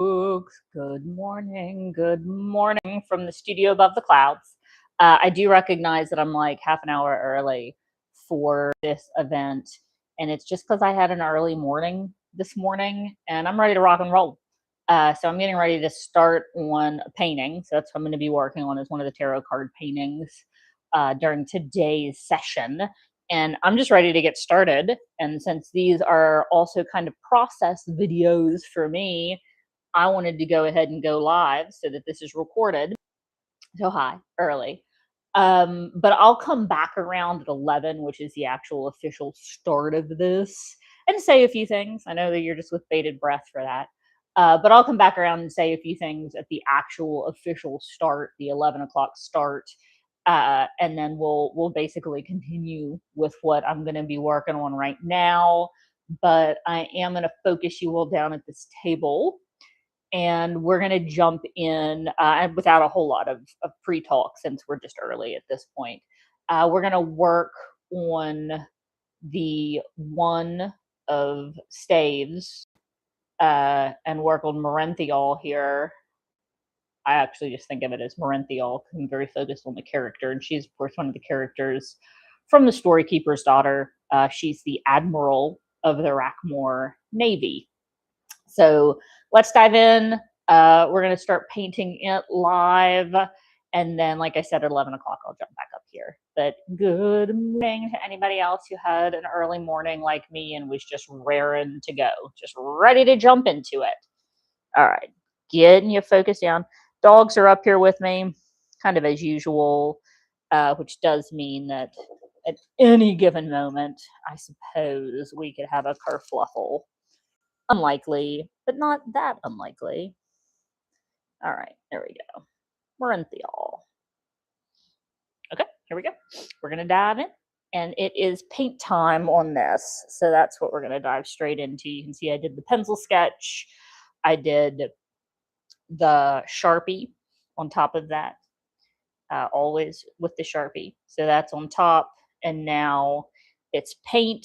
Folks, good morning. Good morning from the studio above the clouds. I do recognize that I'm like half an hour early for this event, and it's just because I had an early morning this morning and I'm ready to rock and roll. So I'm getting ready to start on a painting. So that's what I'm going to be working on, is one of the tarot card paintings during today's session. And I'm just ready to get started. And since these are also kind of process videos for me, I wanted to go ahead and go live so that this is recorded. So hi, early. But I'll come back around at 11, which is the actual official start of this, and say a few things. I know that you're just with bated breath for that. But I'll come back around and say a few things at the actual official start, the 11 o'clock start. And then we'll basically continue with what I'm going to be working on right now. But I am going to focus you all down at this table, and we're going to jump in without a whole lot of pre-talk, since we're just early at this point. We're going to work on the one of staves and work on Marenthial here. I actually just think of it as Marenthial because I'm very focused on the character, and she's, of course, one of the characters from the Storykeeper's Daughter. She's the admiral of the Rackmore Navy. So let's dive in. We're going to start painting it live. And then, like I said, at 11 o'clock, I'll jump back up here. But good morning to anybody else who had an early morning like me and was just raring to go, just ready to jump into it. All right, getting you focused down. Dogs are up here with me, kind of as usual, which does mean that at any given moment, I suppose we could have a kerfluffle. Unlikely, but not that unlikely. All right, there we go. Marenthial. Okay, here we go. We're going to dive in, and it is paint time on this. So that's what we're going to dive straight into. You can see I did the pencil sketch. I did the Sharpie on top of that, always with the Sharpie. So that's on top, and now it's paint.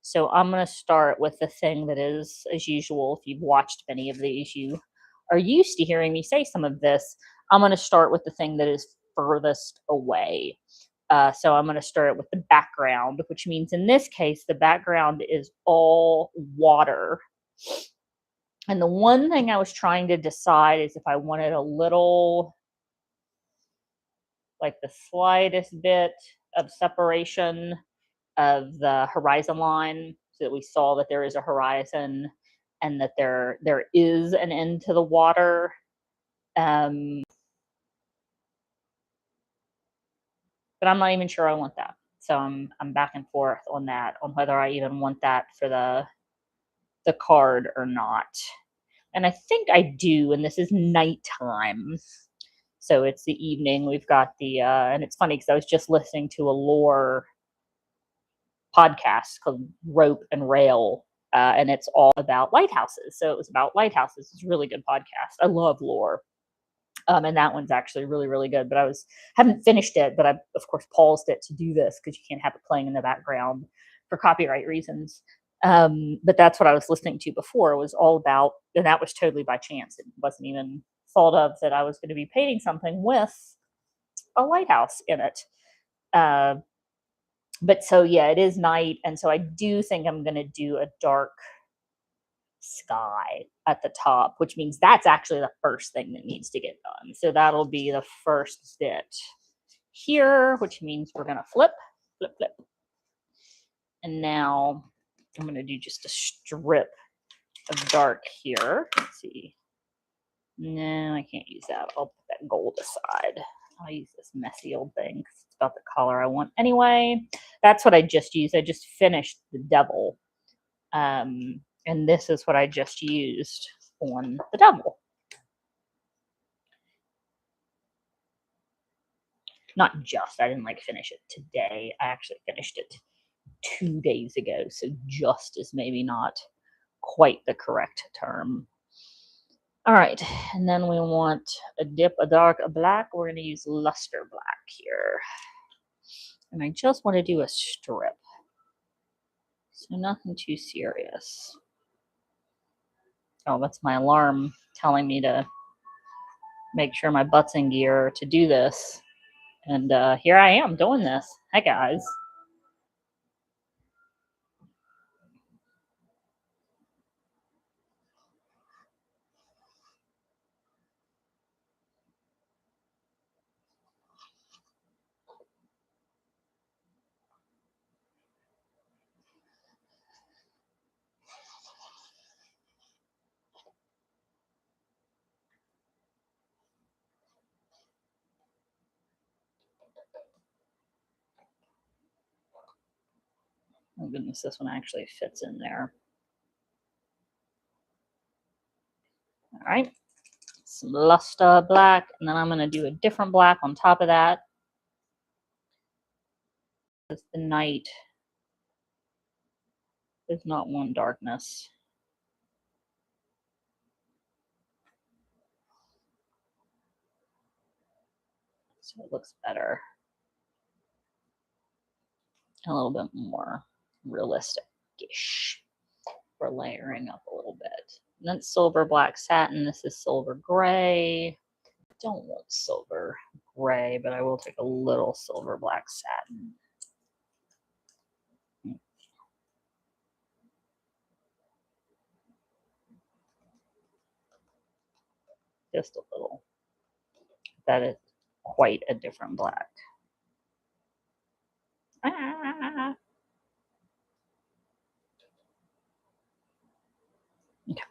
So I'm going to start with the thing that is, as usual, if you've watched many of these, you are used to hearing me say some of this. I'm going to start with the thing that is furthest away. So I'm going to start with the background, which means in this case, the background is all water. And the one thing I was trying to decide is if I wanted a little, like the slightest bit of separation of the horizon line, so that we saw that there is a horizon and that there is an end to the water. But I'm not even sure I want that. So I'm back and forth on that, on whether I even want that for the card or not. And I think I do, and this is nighttime. So it's the evening. We've got the and it's funny because I was just listening to a lore podcast called Rope and Rail, and it's all about lighthouses. So it was about lighthouses. It's a really good podcast. I love lore. And that one's actually really, really good. But haven't finished it, but I, of course, paused it to do this because you can't have it playing in the background for copyright reasons. But that's what I was listening to before. It was all about, and that was totally by chance. It wasn't even thought of that I was going to be painting something with a lighthouse in it. But so, yeah, it is night. And so I do think I'm going to do a dark sky at the top, which means that's actually the first thing that needs to get done. So that'll be the first bit here, which means we're going to flip. And now I'm going to do just a strip of dark here. Let's see. No, I can't use that. I'll put that gold aside. I'll use this messy old thing because it's about the color I want anyway. That's what I just used. I just finished the devil. And this is what I just used on the devil. Not just, I didn't finish it today. I actually finished it 2 days ago. So just is maybe not quite the correct term. All right, and then we want a dip, a dark, a black. We're going to use luster black here. And I just want to do a strip. So nothing too serious. Oh, that's my alarm telling me to make sure my butt's in gear to do this. And here I am doing this. Hi, guys. Oh, goodness, this one actually fits in there. All right. Some luster black, and then I'm going to do a different black on top of that. Because the night does not want darkness. So it looks better. A little bit more realistic-ish. We're layering up a little bit. And then silver black satin. This is silver gray. I don't want silver gray, but I will take a little silver black satin. Just a little. That is quite a different black. Ah. Okay.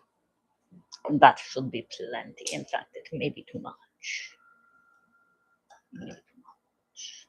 That should be plenty. In fact, it may be too much. Maybe too much.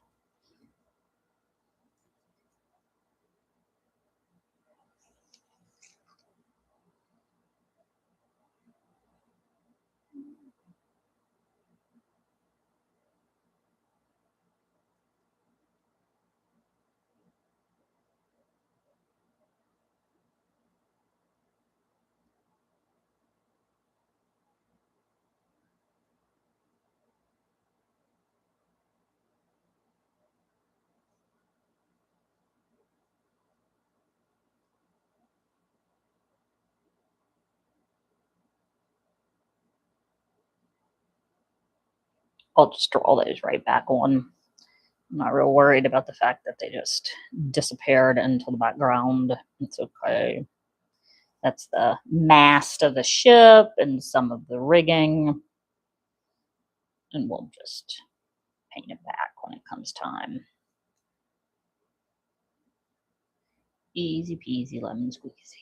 I'll just draw those right back on. I'm not real worried about the fact that they just disappeared into the background. It's okay. That's the mast of the ship and some of the rigging. And we'll just paint it back when it comes time. Easy peasy lemon squeezy.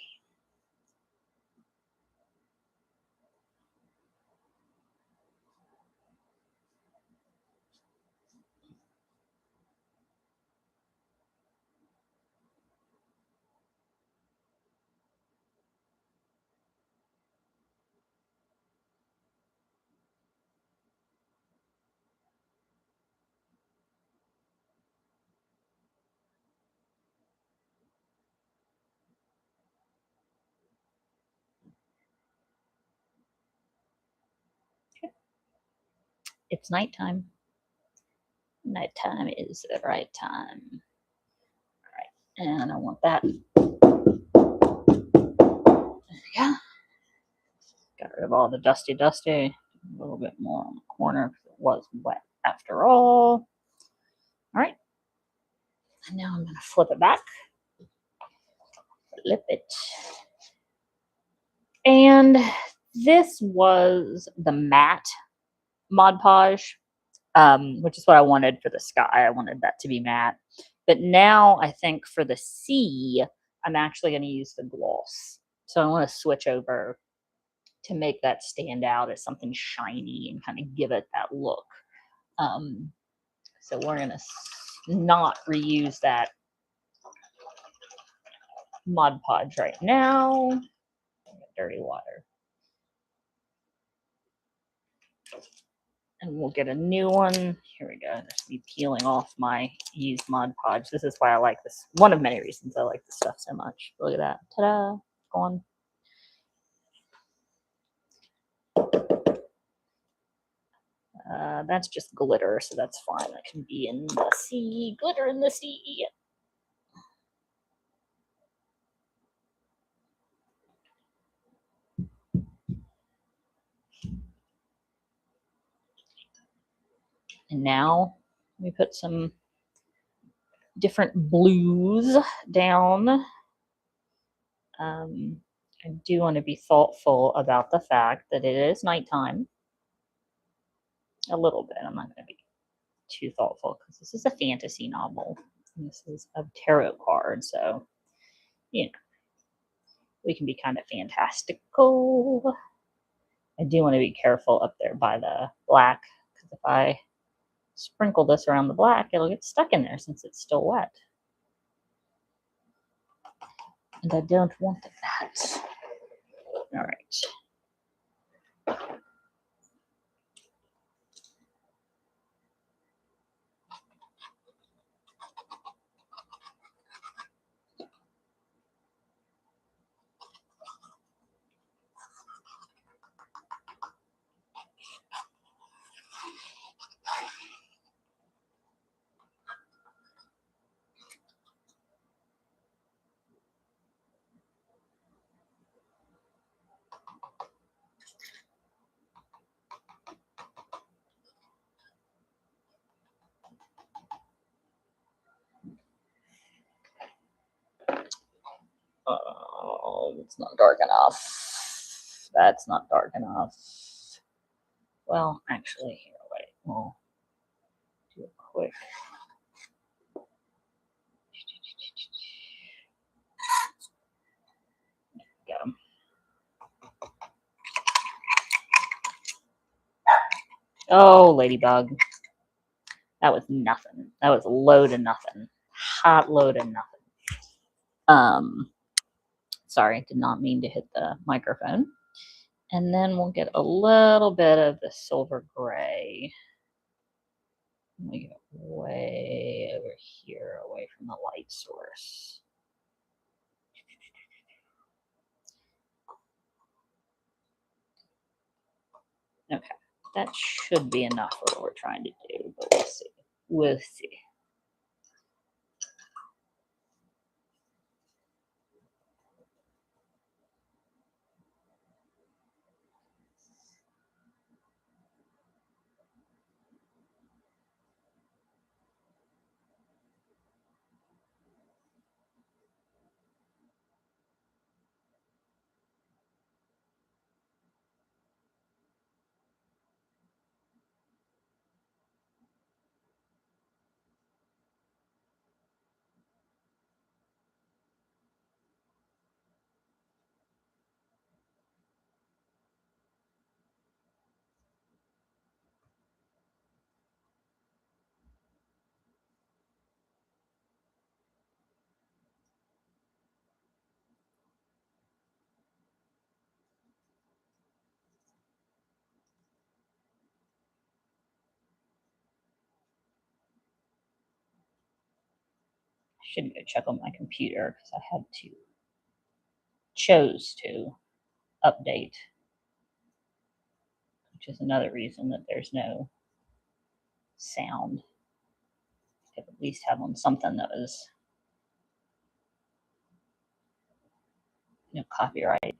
It's nighttime. Nighttime is the right time. All right, and I want that. Yeah. Got rid of all the dusty. A little bit more on the corner because it was wet after all. All right. And now I'm going to flip it back. Flip it. And this was the matte Mod Podge, which is what I wanted for the sky. I wanted that to be matte. But now I think for the sea, I'm actually going to use the gloss. So I want to switch over to make that stand out as something shiny and kind of give it that look. So we're going to not reuse that Mod Podge right now. Dirty water. And we'll get a new one. Here we go. Just me peeling off my used Mod Podge. This is why I like this. One of many reasons I like this stuff so much. Look at that. Ta-da. Gone. That's just glitter, so that's fine. That can be in the sea. Glitter in the sea. And now we put some different blues down. I do want to be thoughtful about the fact that it is nighttime. A little bit. I'm not going to be too thoughtful because this is a fantasy novel. And this is a tarot card, so you know we can be kind of fantastical. I do want to be careful up there by the black because if I sprinkle this around the black, it'll get stuck in there since it's still wet. And I don't want that. All right. Oh, it's not dark enough. That's not dark enough. Well, actually, here, wait. We'll do a quick. Go. Oh, ladybug. That was nothing. That was a load of nothing. Hot load of nothing. Sorry, did not mean to hit the microphone. And then we'll get a little bit of the silver gray. We get way over here, away from the light source. Okay, that should be enough for what we're trying to do, but we'll see. We'll see. I should go check on my computer because I had to, chose to update, which is another reason that there's no sound. I could at least have on something that was, copyright.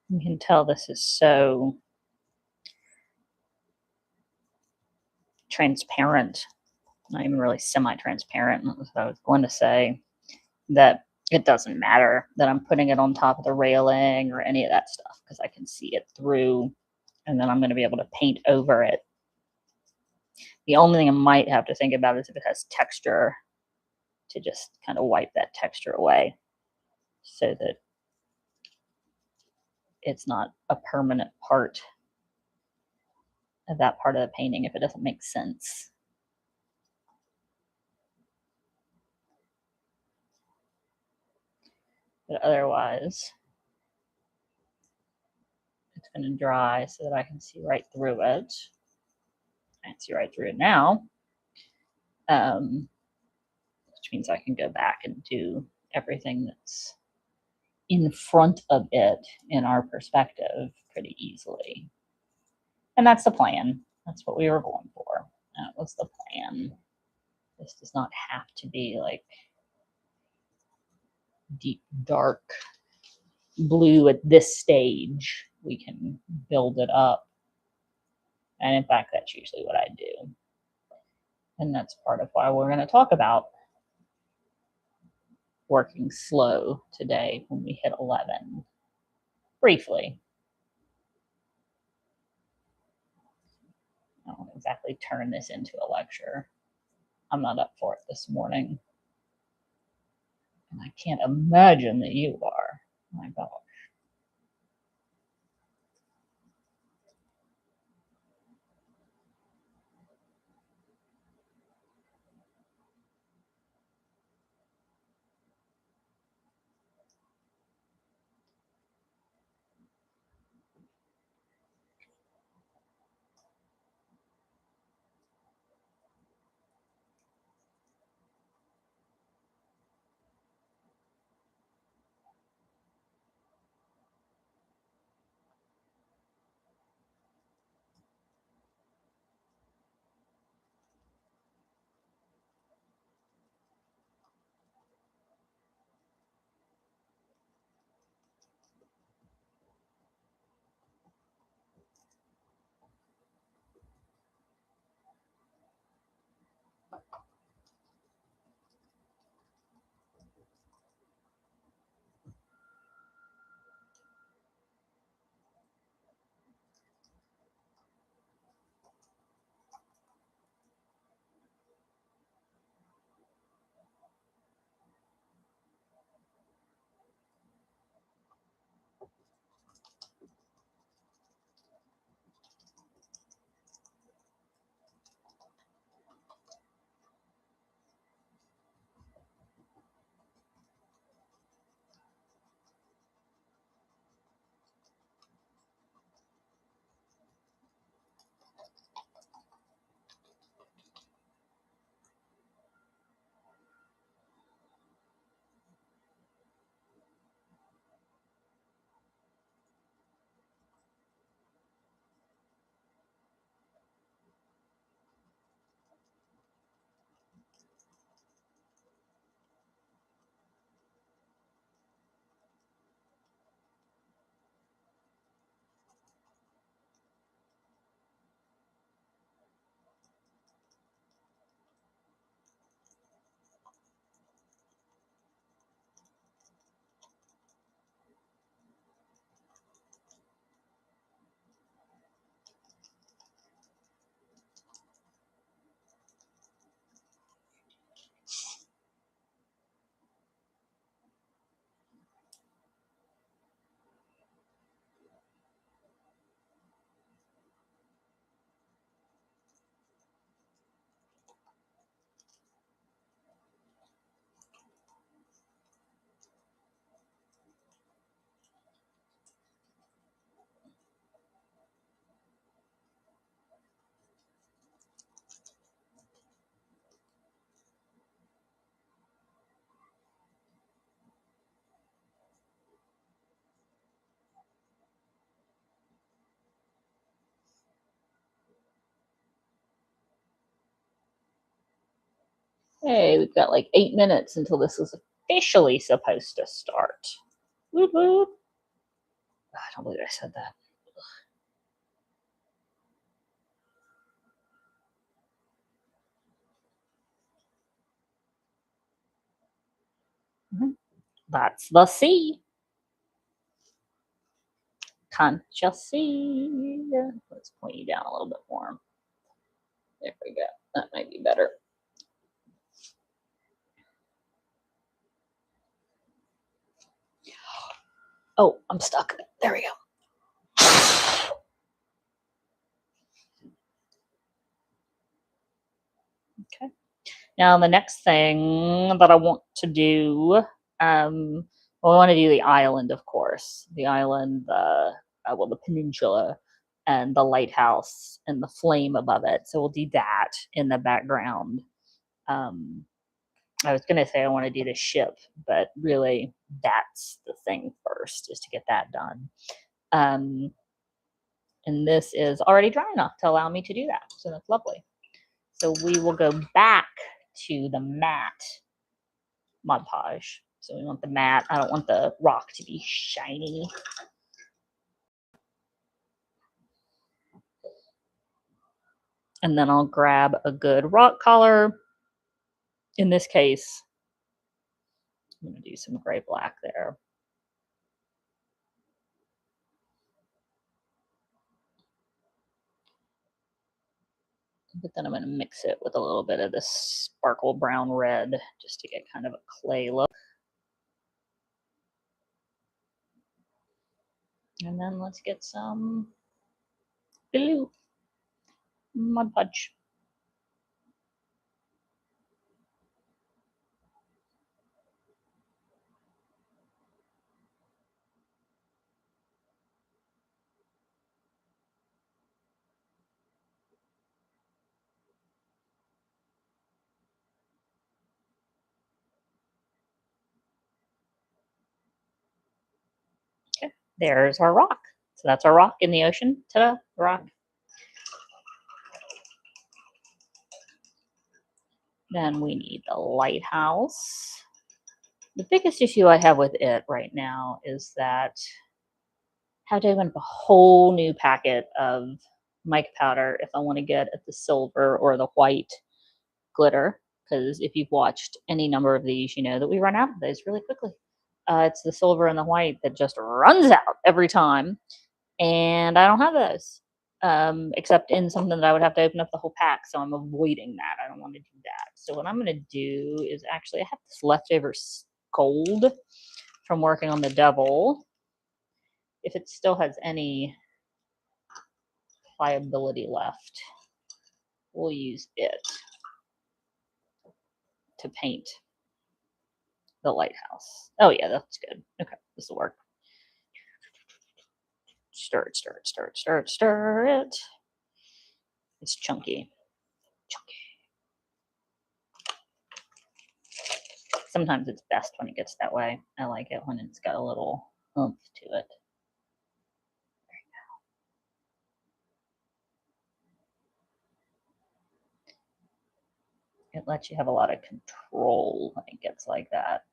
You can tell this is so transparent, not even really semi-transparent. That's what I was going to say, that it doesn't matter that I'm putting it on top of the railing or any of that stuff because I can see it through, and then I'm going to be able to paint over it. The only thing I might have to think about is if it has texture, to just kind of wipe that texture away so that it's not a permanent part of that part of the painting if it doesn't make sense. but otherwise it's going to dry so that I can see right through it. I can see right through it now, which means I can go back and do everything that's in front of it in our perspective pretty easily. And that's the plan. That's what we were going for. That was the plan. This does not have to be like deep, dark blue at this stage. We can build it up. And in fact, that's usually what I do. And that's part of why we're going to talk about working slow today when we hit 11. Briefly. I don't exactly turn this into a lecture. I'm not up for it this morning. And I can't imagine that you are. My gosh. Hey, we've got like 8 minutes until this is officially supposed to start. Whoop, whoop. I don't believe I said that. That's the C. Can't you see? Let's point you down a little bit more. There we go. That might be better. Oh, I'm stuck. There we go. Okay. Now the next thing that I want to do, Well, we want to do the island, of course. The island, well, the peninsula, and the lighthouse, and the flame above it. So we'll do that in the background. Um, I was gonna say I want to do the ship, but really, that's the thing first, is to get that done. Um, and this is already dry enough to allow me to do that. So that's lovely. So we will go back to the matte Mod Podge. So we want the matte. I don't want the rock to be shiny. And then I'll grab a good rock color. In this case, I'm going to do some gray black there. But then I'm going to mix it with a little bit of this sparkle brown red just to get kind of a clay look. And then let's get some blue Mod Podge. Okay, there's our rock. So that's our rock in the ocean. Ta-da, rock. Then we need the lighthouse. The biggest issue I have with it right now is that I have to open up a whole new packet of mica powder if I want to get at the silver or the white glitter. Because if you've watched any number of these, you know that we run out of those really quickly. It's the silver and the white that just runs out every time, and I don't have those. Except in something that I would have to open up the whole pack, so I'm avoiding that. I don't want to do that. So what I'm going to do is actually I have this leftover gold from working on the devil. If it still has any pliability left, we'll use it to paint the lighthouse. Oh yeah, that's good. Okay, this will work. Stir it, stir it, stir it, stir it, stir it. It's chunky. Chunky. Sometimes it's best when it gets that way. I like it when it's got a little oomph to it. There you go. It lets you have a lot of control when it gets like that.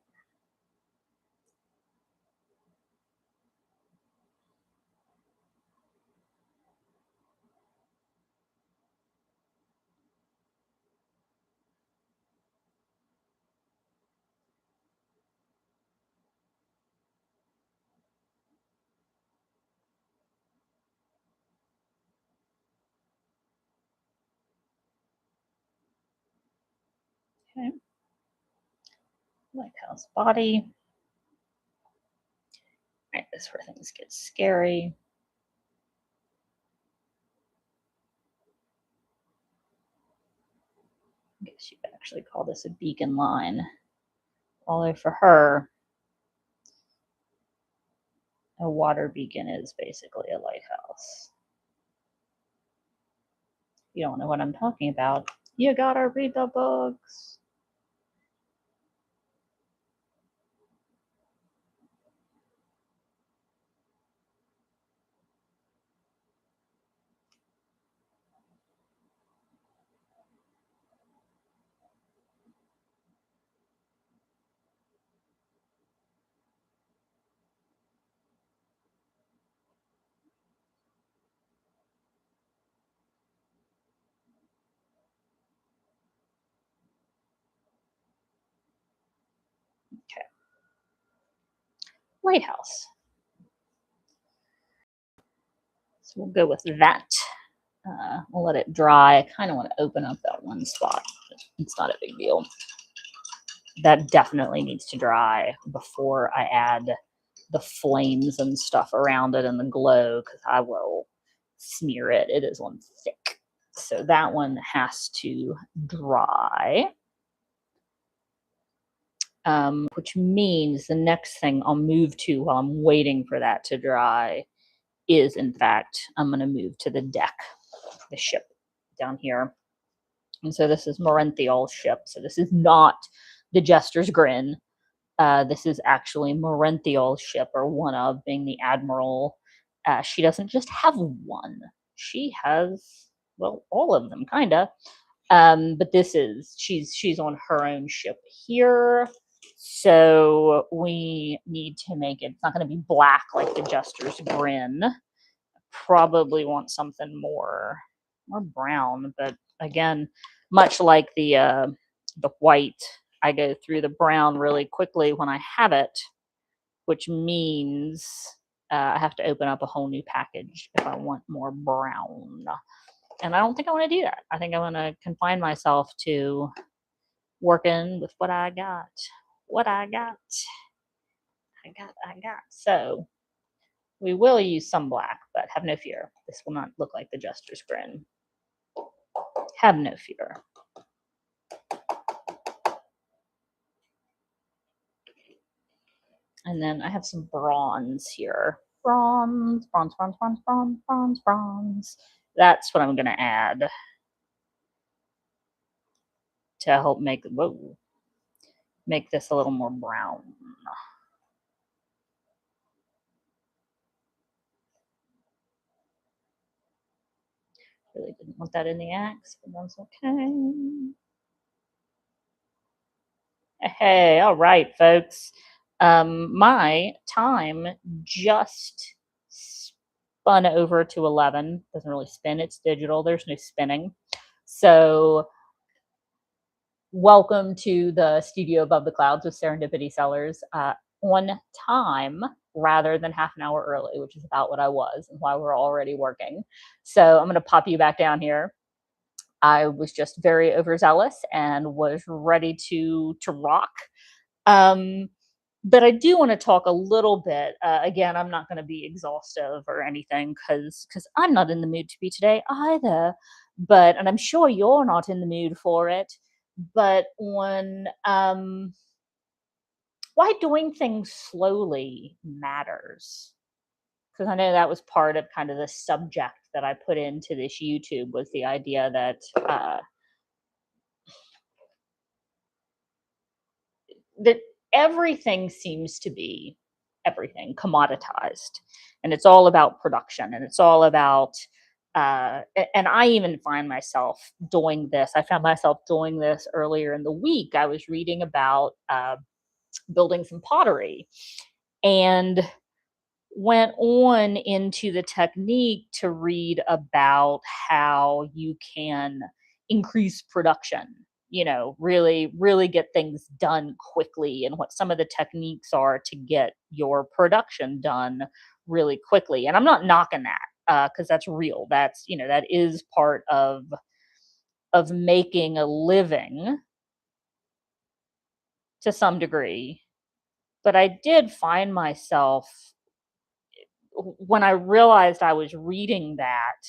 Okay. Lighthouse body. Right, this is where things get scary. I guess you could actually call this a beacon line. Although for her, a water beacon is basically a lighthouse. You don't know what I'm talking about, you gotta read the books. Okay. Lighthouse. So we'll go with that. We'll let it dry. I kind of want to open up that one spot. It's not a big deal. That definitely needs to dry before I add the flames and stuff around it and the glow, because I will smear it. It is one thick. So that one has to dry. which means the next thing I'll move to while I'm waiting for that to dry is, in fact, I'm going to move to the deck, the ship down here. And so this is Marenthial's ship. So this is not the Jester's Grin. This is actually Marenthial's ship, or one of, being the admiral. She doesn't just have one. She has, well, all of them, kind of. But this is, she's on her own ship here. So we need to make it, it's not going to be black like the Jester's Grin. Probably want something more brown, but again, much like the white, I go through the brown really quickly when I have it, which means I have to open up a whole new package if I want more brown. And I don't think I want to do that. I think I want to confine myself to working with what I got. What I got. I got. So we will use some black, but have no fear. This will not look like the Jester's Grin. Have no fear. And then I have some bronze here. Bronze. That's what I'm going to add to help make this a little more brown. Really didn't want that in the axe, but that's okay. Hey, all right, folks. My time just spun over to 11. Doesn't really spin, it's digital. There's no spinning. So welcome to the studio above the clouds with Serendipity Sellers, on time rather than half an hour early, which is about what I was and why we're already working. So I'm going to pop you back down here. I was just very overzealous and was ready to rock. But I do want to talk a little bit. Again, I'm not going to be exhaustive or anything because I'm not in the mood to be today either. But, and I'm sure you're not in the mood for it. But when why doing things slowly matters, because I know that was part of kind of the subject that I put into this YouTube, was the idea that that everything seems to be commoditized, and it's all about production, and it's all about and I even find myself doing this. I found myself doing this earlier in the week. I was reading about building some pottery and went on into the technique to read about how you can increase production, really get things done quickly, and what some of the techniques are to get your production done really quickly. And I'm not knocking that, because that's real. That's, that is part of making a living to some degree. But I did find myself, when I realized I was reading that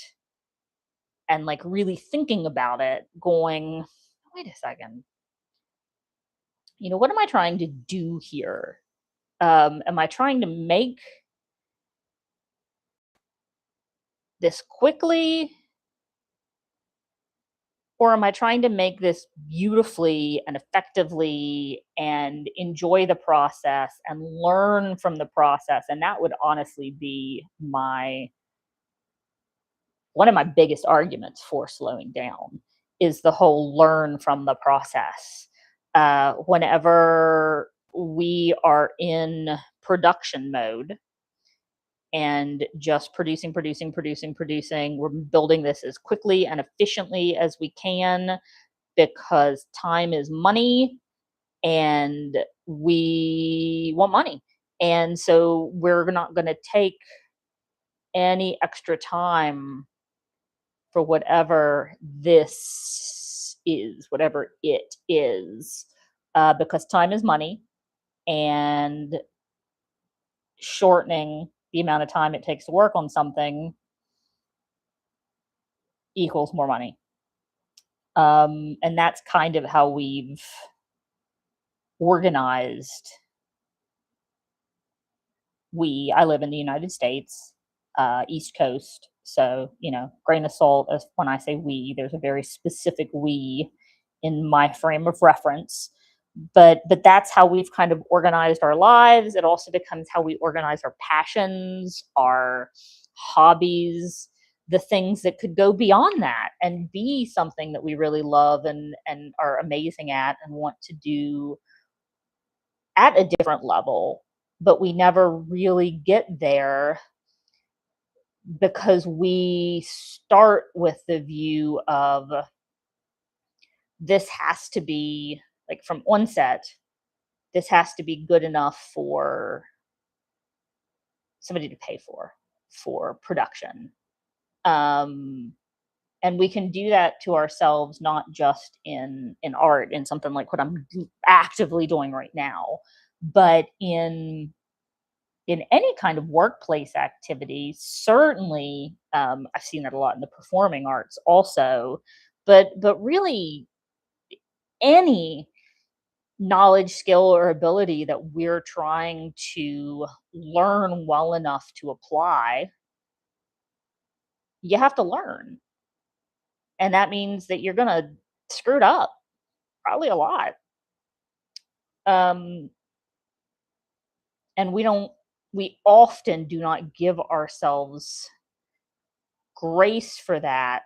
and like really thinking about it, going, wait a second, what am I trying to do here? Am I trying to make this quickly, or am I trying to make this beautifully and effectively and enjoy the process and learn from the process? And that would honestly be one of my biggest arguments for slowing down, is the whole learn from the process. Whenever we are in production mode and just producing, we're building this as quickly and efficiently as we can, because time is money and we want money. And so we're not going to take any extra time for whatever this is, whatever it is, because time is money, and shortening the amount of time it takes to work on something equals more money. And that's kind of how we've organized I live in the United States, East Coast. So, grain of salt as when I say we, there's a very specific we in my frame of reference. But that's how we've kind of organized our lives. It also becomes how we organize our passions, our hobbies, the things that could go beyond that and be something that we really love and are amazing at and want to do at a different level, but we never really get there because we start with the view of this has to be like from onset, this has to be good enough for somebody to pay for production. Um, and we can do that to ourselves, not just in art, in something like what I'm actively doing right now, but in any kind of workplace activity. Certainly, I've seen that a lot in the performing arts also, but really any knowledge, skill, or ability that we're trying to learn well enough to apply, you have to learn, and that means that you're gonna screw it up probably a lot. Um, and we often do not give ourselves grace for that,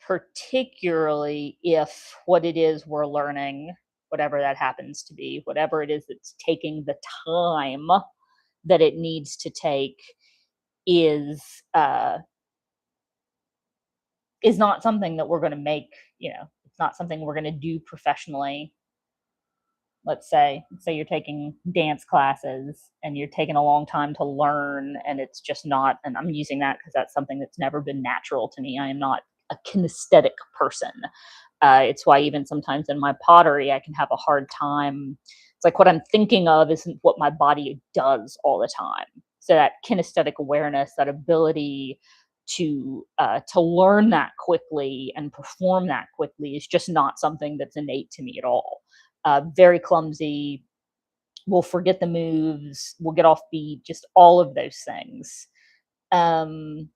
particularly if what it is we're learning, whatever that happens to be, whatever it is that's taking the time that it needs to take, is uh, is not something that we're going to make. It's not something we're going to do professionally. Let's say you're taking dance classes and you're taking a long time to learn, and it's just not. And I'm using that because that's something that's never been natural to me. I am not a kinesthetic person. It's why even sometimes in my pottery, I can have a hard time. It's like what I'm thinking of isn't what my body does all the time. So that kinesthetic awareness, that ability to learn that quickly and perform that quickly, is just not something that's innate to me at all. Very clumsy. We'll forget the moves. We'll get off beat. Just all of those things. Um,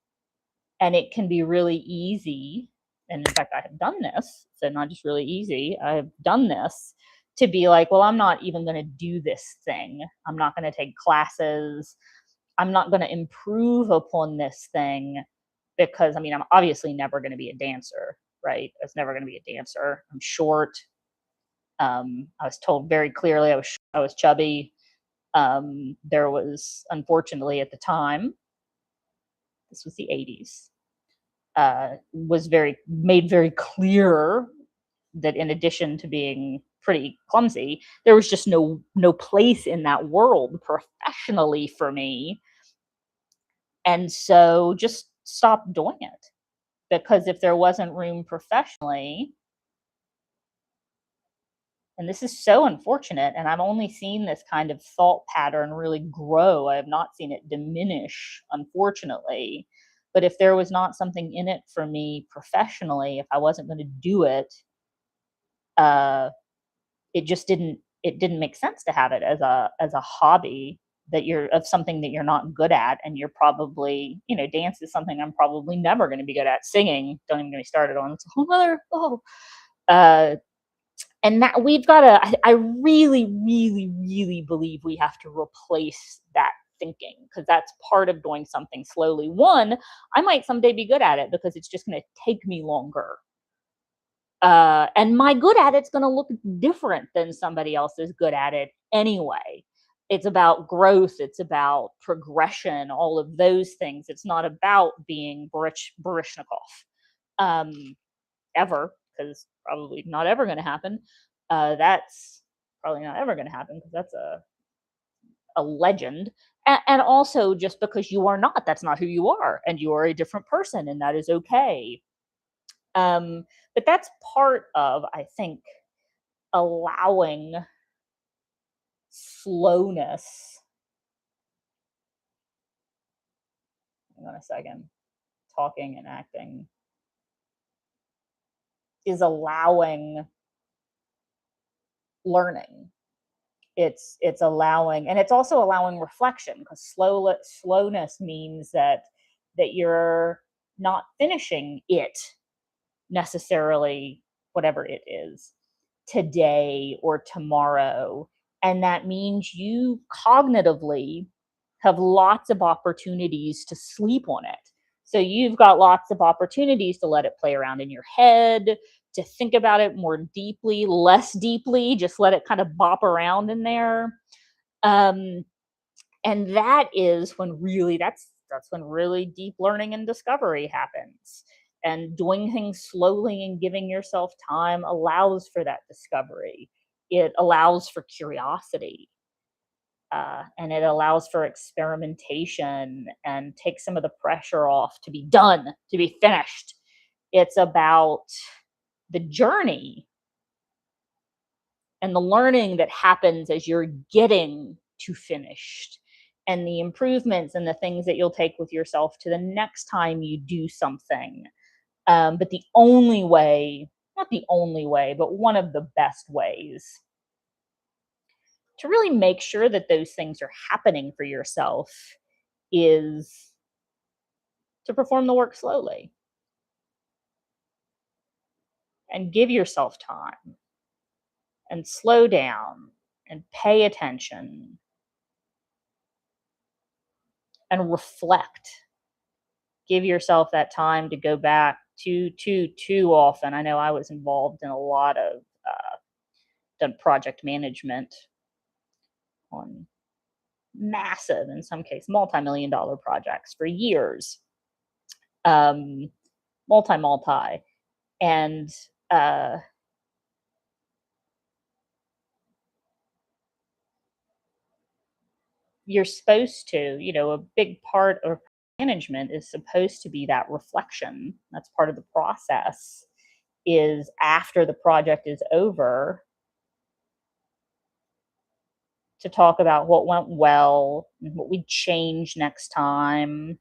and it can be really easy, and in fact I have done this, so not just really easy, I have done this, to be like, well, I'm not even going to do this thing, I'm not going to take classes, I'm not going to improve upon this thing, because I mean, I'm obviously never going to be a dancer, right? I was never going to be a dancer. I'm short. I was told very clearly I was chubby. There was, unfortunately, at the time, this was the 80s, was very made very clear that in addition to being pretty clumsy, there was just no place in that world professionally for me, and so just stopped doing it, because if there wasn't room professionally, and this is so unfortunate, and I've only seen this kind of thought pattern really grow. I have not seen it diminish, unfortunately. But if there was not something in it for me professionally, if I wasn't going to do it, uh, it didn't make sense to have it as a hobby, that you're of something that you're not good at, and you're probably, dance is something I'm probably never going to be good at. Singing, don't even get me started on. It's a whole other. Oh. Uh, and that we've got to, I really, really, really believe we have to replace that thinking, because that's part of doing something slowly. One, I might someday be good at it because it's just going to take me longer. And my good at it's going to look different than somebody else's good at it anyway. It's about growth, it's about progression, all of those things. It's not about being Barishnikov, um, ever, because probably not ever going to happen. That's probably not ever going to happen because that's a legend. And also, just because you are not, that's not who you are, and you are a different person, and that is okay. But that's part of, I think, allowing slowness. Hang on a second. Talking and acting is allowing learning. It's allowing, and it's also allowing reflection, because slowness means that you're not finishing it necessarily, whatever it is, today or tomorrow. And that means you cognitively have lots of opportunities to sleep on it. So you've got lots of opportunities to let it play around in your head, to think about it more deeply, less deeply, just let it kind of bop around in there. Um, and that is when really that's when really deep learning and discovery happens. And doing things slowly and giving yourself time allows for that discovery. It allows for curiosity, and it allows for experimentation and takes some of the pressure off to be done, to be finished. It's about the journey and the learning that happens as you're getting to finished, and the improvements and the things that you'll take with yourself to the next time you do something. But the only way, not the only way, but one of the best ways to really make sure that those things are happening for yourself is to perform the work slowly and give yourself time and slow down and pay attention and reflect. Give yourself that time to go back. Too often, I know I was involved in a lot of done project management on massive, in some case, multi-million dollar projects for years, um, multi, and uh, you're supposed to, a big part of management is supposed to be that reflection. That's part of the process. Is after the project is over, to talk about what went well and what we'd change next time,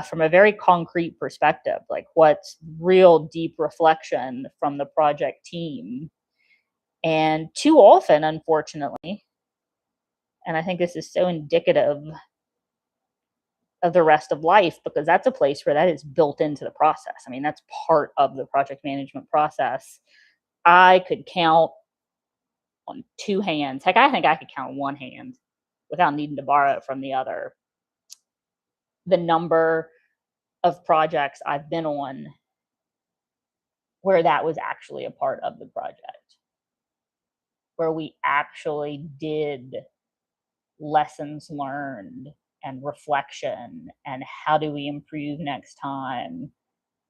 from a very concrete perspective, like what's real deep reflection from the project team. And too often, unfortunately, and I think this is so indicative of the rest of life, because that's a place where that is built into the process. I mean, that's part of the project management process. I could count on two hands. Heck, I think I could count on one hand without needing to borrow it from the other. The number of projects I've been on where that was actually a part of the project, where we actually did lessons learned and reflection and how do we improve next time.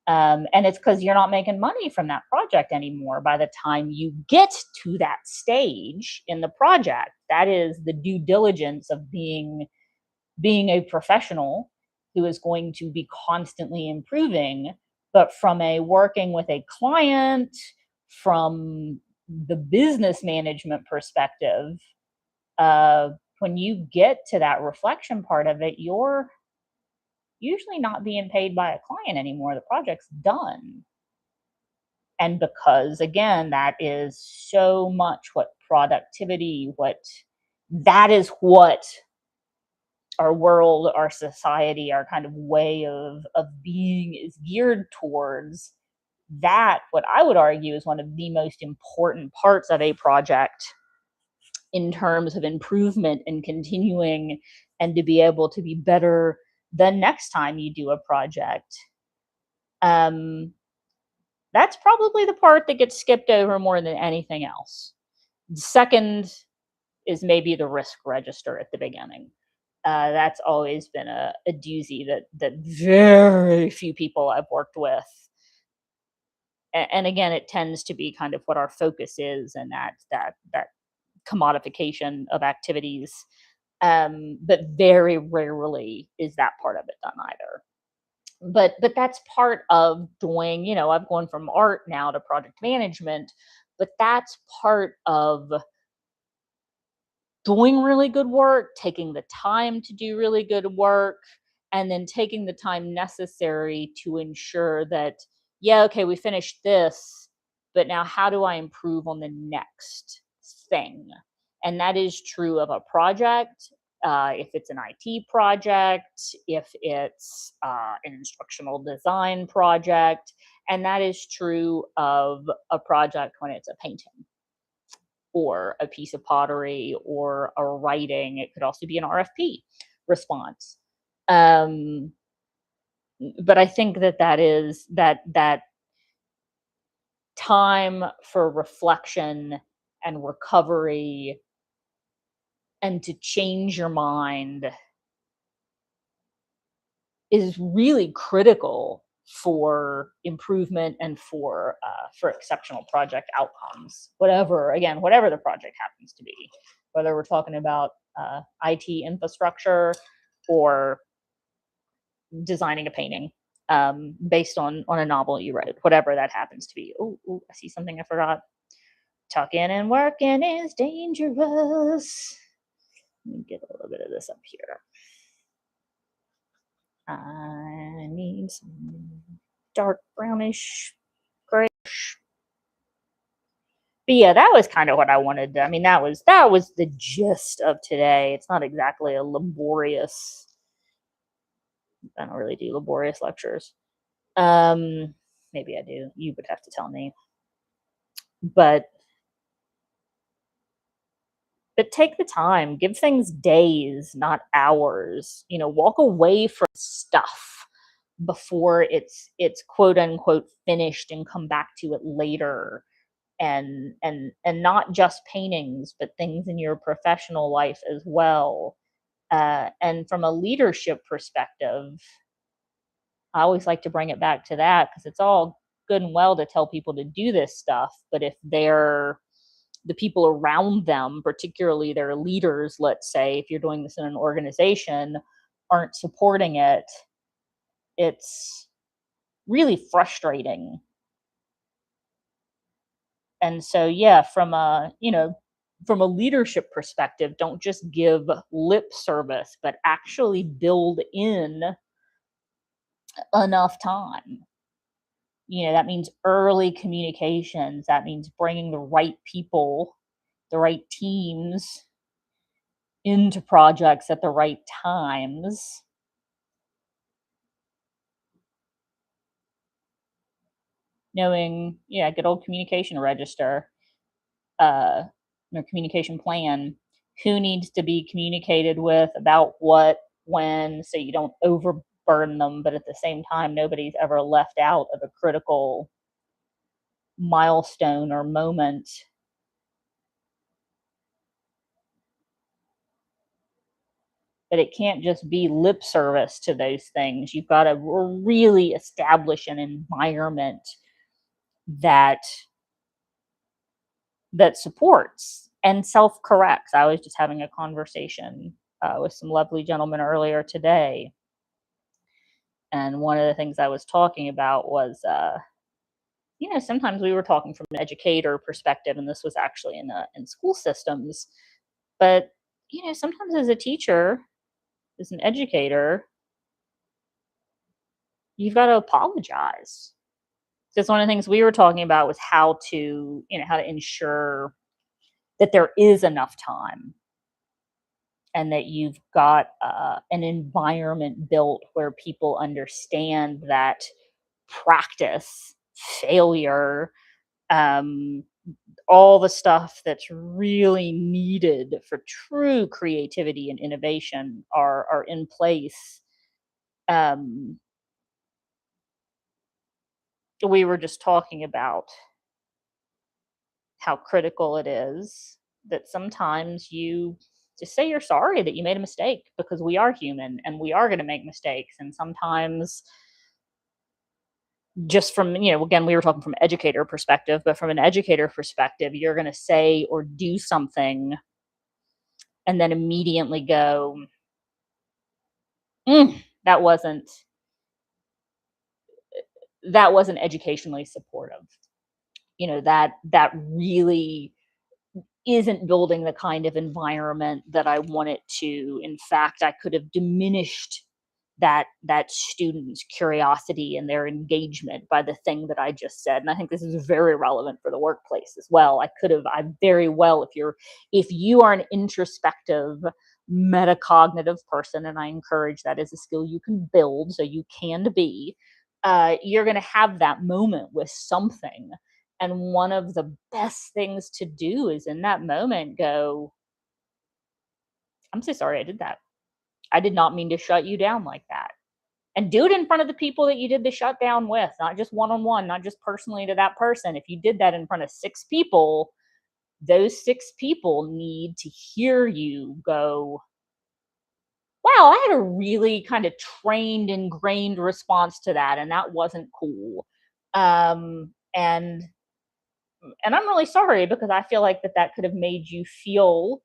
And it's because you're not making money from that project anymore by the time you get to that stage in the project. That is the due diligence of being a professional who is going to be constantly improving. But from a working with a client, from the business management perspective, uh, when you get to that reflection part of it, you're usually not being paid by a client anymore. The project's done. And because, again, that is so much what productivity, that is what our world, our society, our kind of way of being is geared towards. That, what I would argue, is one of the most important parts of a project in terms of improvement and continuing, and to be able to be better the next time you do a project. Um, that's probably the part that gets skipped over more than anything else. Second is maybe the risk register at the beginning. That's always been a doozy that very few people I've worked with. And again, it tends to be kind of what our focus is, and that commodification of activities. But very rarely is that part of it done either. But that's part of doing. I've gone from art now to project management, but that's part of doing really good work, taking the time to do really good work, and then taking the time necessary to ensure that, yeah, okay, we finished this, but now how do I improve on the next thing? And that is true of a project. If it's an IT project, if it's an instructional design project, and that is true of a project when it's a painting or a piece of pottery or a writing. It could also be an RFP response. Um, but I think that that time for reflection and recovery and to change your mind is really critical for improvement and for exceptional project outcomes. Whatever the project happens to be, whether we're talking about IT infrastructure or designing a painting based on a novel you wrote, whatever that happens to be. Oh, I see something I forgot. Talking and working is dangerous. Let me get a little bit of this up here. I need some dark brownish grayish. But yeah, that was kind of what I wanted. I mean, that was the gist of today. It's not exactly a laborious. I don't really do laborious lectures. Um, Maybe I do. You would have to tell me. But take the time. Give things days, not hours. Walk away from stuff before it's quote unquote finished and come back to it later. And not just paintings, but things in your professional life as well. And from a leadership perspective, I always like to bring it back to that, because it's all good and well to tell people to do this stuff, but if the people around them, particularly their leaders, let's say, if you're doing this in an organization, aren't supporting it, it's really frustrating. And so, yeah, from a leadership perspective, don't just give lip service, but actually build in enough time. That means early communications. That means bringing the right people, the right teams into projects at the right times. Knowing, yeah, good old communication register, uh, or communication plan. Who needs to be communicated with about what, when, so you don't overburden them, but at the same time, nobody's ever left out of a critical milestone or moment. But it can't just be lip service to those things. You've got to really establish an environment that supports and self-corrects. I was just having a conversation with some lovely gentlemen earlier today, and one of the things I was talking about was, sometimes we were talking from an educator perspective, and this was actually in school systems. But sometimes as a teacher, as an educator, you've got to apologize. Because one of the things we were talking about was how to ensure that there is enough time, and that you've got an environment built where people understand that practice, failure, um, all the stuff that's really needed for true creativity and innovation are in place. Um, we were just talking about how critical it is that sometimes you just say you're sorry that you made a mistake, because we are human and we are going to make mistakes. And sometimes, just from, again, we were talking from educator perspective, but from an educator perspective, you're going to say or do something and then immediately go, that wasn't educationally supportive. That really isn't building the kind of environment that I want it to. In fact, I could have diminished that student's curiosity and their engagement by the thing that I just said. And I think this is very relevant for the workplace as well. I very well, if you are an introspective metacognitive person, and I encourage that as a skill you can build, so you can be, you're going to have that moment with something. And one of the best things to do is in that moment go, I'm so sorry I did that. I did not mean to shut you down like that. And do it in front of the people that you did the shutdown with, not just one on one, not just personally to that person. If you did that in front of six people, those six people need to hear you go, wow, I had a really kind of trained, ingrained response to that, and that wasn't cool. Um, and and I'm really sorry because I feel like that could have made you feel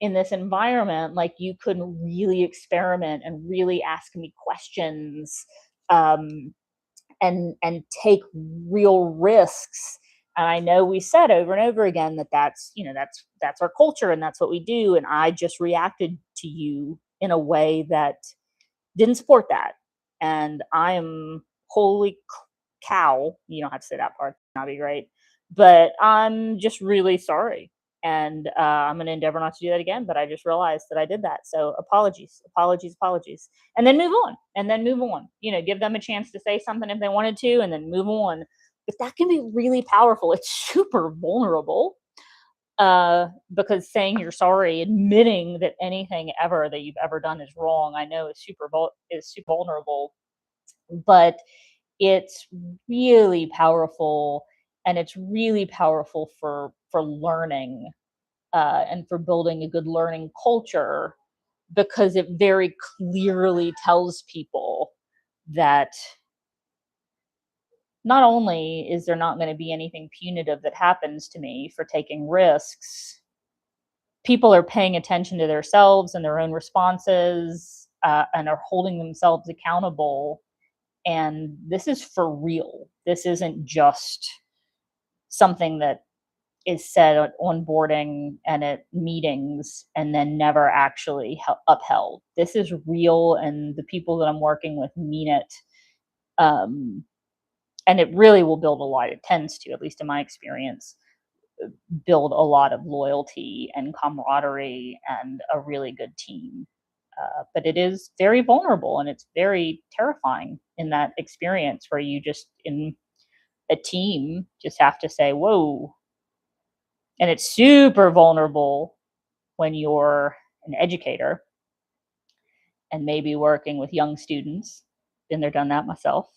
in this environment like you couldn't really experiment and really ask me questions, um, and take real risks. And I know we said over and over again that that's our culture and that's what we do. And I just reacted to you in a way that didn't support that. And I am holy cow. You don't have to say that part. That'd be great. But I'm just really sorry. And I'm going to endeavor not to do that again. But I just realized that I did that. So apologies, apologies, apologies. And then move on. And then move on. Give them a chance to say something if they wanted to, and then move on. But that can be really powerful. It's super vulnerable, because saying you're sorry, admitting that anything ever that you've ever done is wrong, I know is super vulnerable, but it's really powerful, and it's really powerful for learning, and for building a good learning culture, because it very clearly tells people that not only is there not going to be anything punitive that happens to me for taking risks, people are paying attention to themselves and their own responses, and are holding themselves accountable. And this is for real. This isn't just something that is said at onboarding and at meetings and then never actually upheld. This is real, and the people that I'm working with mean it. Um, and it really will build a lot. It tends to, at least in my experience, build a lot of loyalty and camaraderie and a really good team. But it is very vulnerable and it's very terrifying in that experience where you just, in a team, just have to say, whoa. And it's super vulnerable when you're an educator and maybe working with young students. Been there, done that myself.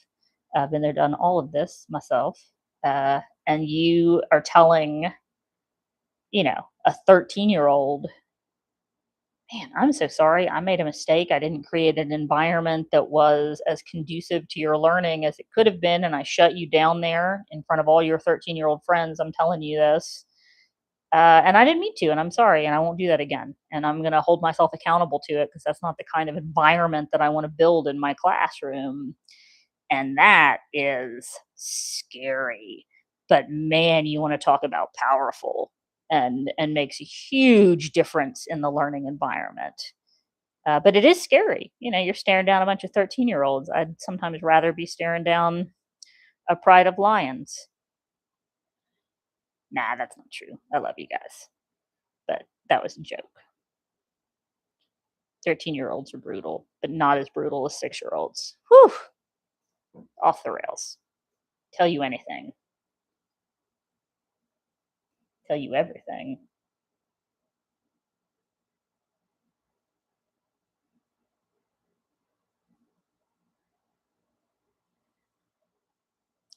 Been there, done all of this myself. And you are telling, a 13-year-old, man, I'm so sorry. I made a mistake. I didn't create an environment that was as conducive to your learning as it could have been. And I shut you down there in front of all your 13-year-old friends. I'm telling you this. And I didn't mean to. And I'm sorry. And I won't do that again. And I'm going to hold myself accountable to it, because that's not the kind of environment that I want to build in my classroom. And that is scary. But man, you want to talk about powerful, and makes a huge difference in the learning environment. But it is scary. You're staring down a bunch of 13-year-olds. I'd sometimes rather be staring down a pride of lions. Nah, that's not true. I love you guys. But that was a joke. 13-year-olds are brutal, but not as brutal as 6-year-olds. Whew. Off the rails. Tell you anything. Tell you everything.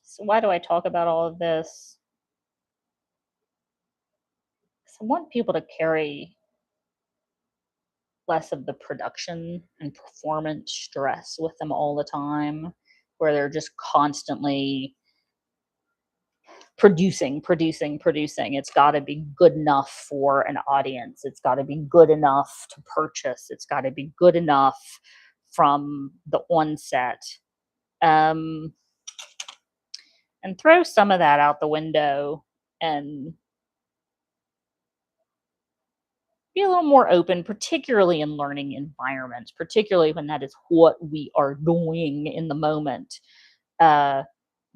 So why do I talk about all of this? 'Cause I want people to carry less of the production and performance stress with them all the time, where they're just constantly producing, producing, producing. It's got to be good enough for an audience. It's got to be good enough to purchase. It's got to be good enough from the onset. Um, and throw some of that out the window, and be a little more open, particularly in learning environments, particularly when that is what we are doing in the moment. Uh,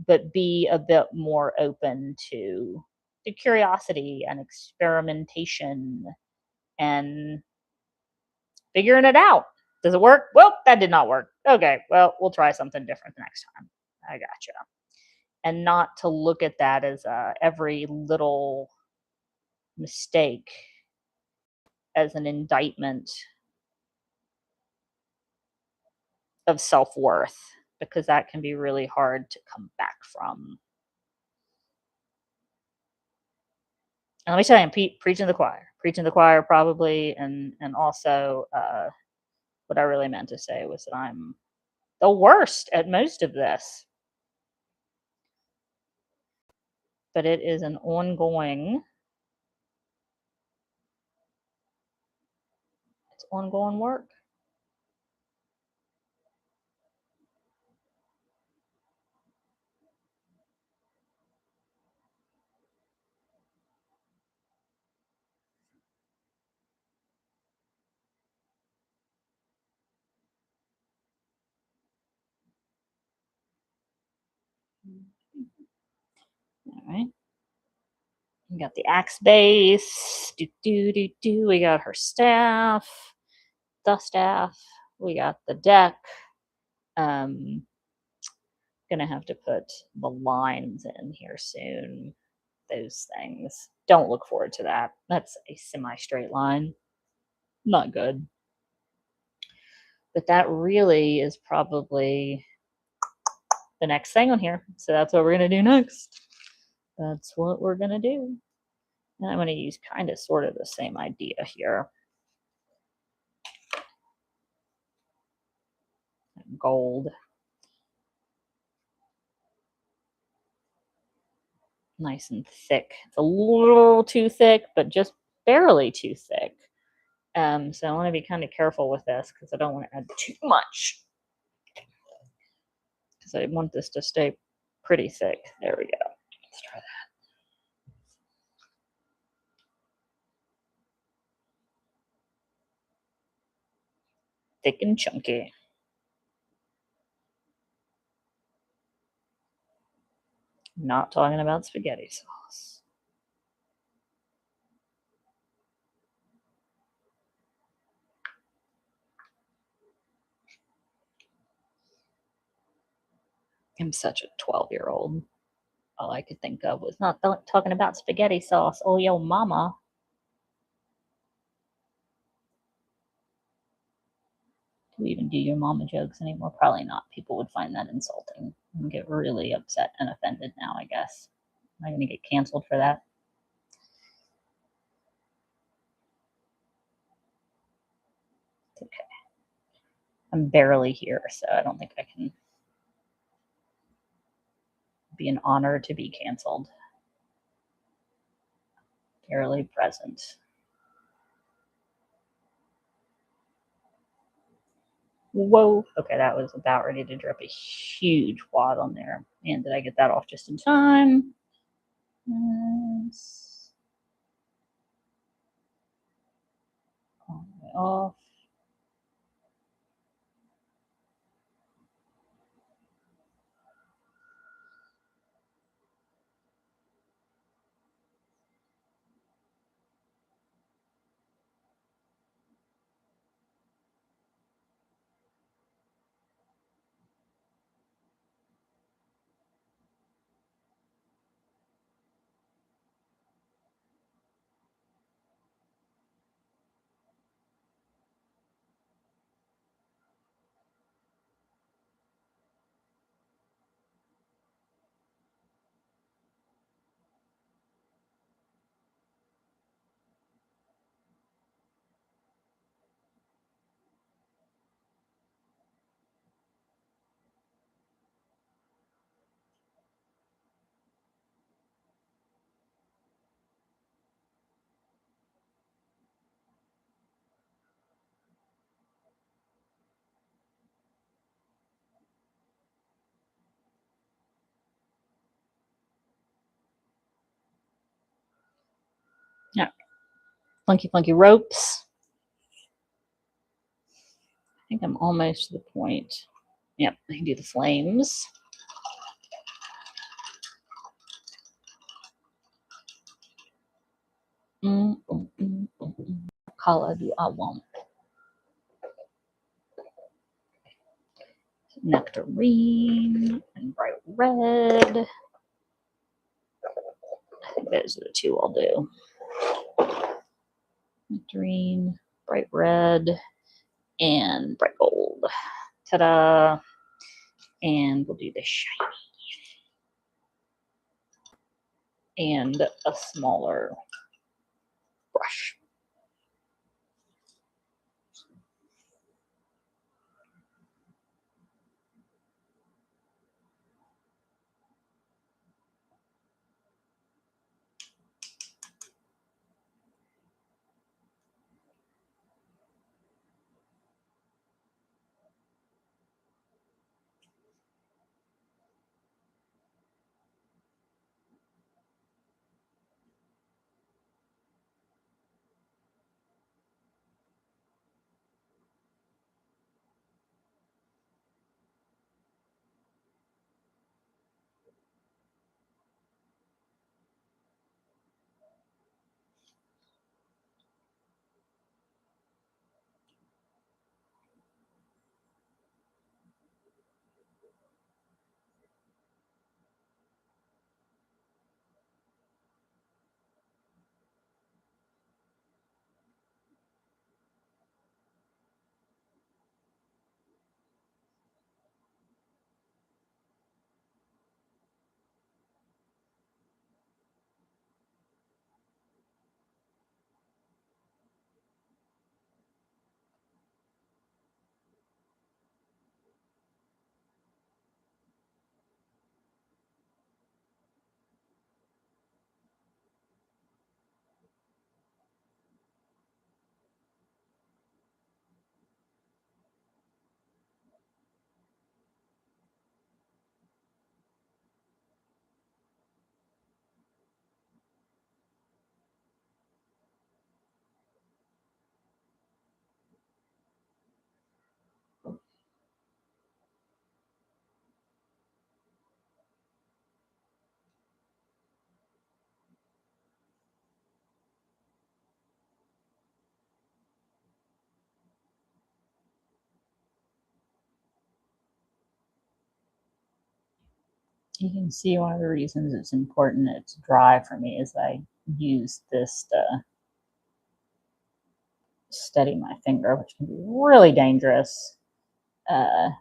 but be a bit more open to curiosity and experimentation and figuring it out. Does it work? Well, that did not work. Okay, well, we'll try something different the next time. I gotcha. And not to look at that as every little mistake as an indictment of self worth, because that can be really hard to come back from. And let me tell you, I'm preaching to the choir probably, and also what I really meant to say was that I'm the worst at most of this, but it is an ongoing, it's ongoing work. All right. We got the axe base. Do do do do. We got her staff, the staff. We got the deck. Um, gonna have to put the lines in here soon. Those things. Don't look forward to that. That's a semi-straight line. Not good. But that really is probably the next thing on here. So that's what we're gonna do next. That's what we're gonna do. And I'm gonna use kind of sort of the same idea here. Gold. Nice and thick. It's a little too thick, but just barely too thick. So I want to be kind of careful with this because I don't want to add too much. Because I want this to stay pretty thick. There we go. Let's try that. Thick and chunky. Not talking about spaghetti sauce. I'm such a 12-year-old. All I could think of was not talking about spaghetti sauce. Oh, yo, mama. Do we even do your mama jokes anymore? Probably not. People would find that insulting and get really upset and offended now, I guess. Am I going to get canceled for that? It's okay. I'm barely here, so I don't think I can be an honor to be canceled. Barely present. Whoa. Okay, that was about ready to drip a huge wad on there. And did I get that off just in time? Yes. All the way off. Yeah. Funky ropes. I think I'm almost to the point. Yep, I can do the flames. What color do I want? Nectarine and bright red. I think those are the two I'll do. Nectarine, bright red, and bright gold. Ta-da! And we'll do the shiny. And a smaller brush. You can see one of the reasons it's important it's dry for me is I use this to steady my finger, which can be really dangerous. If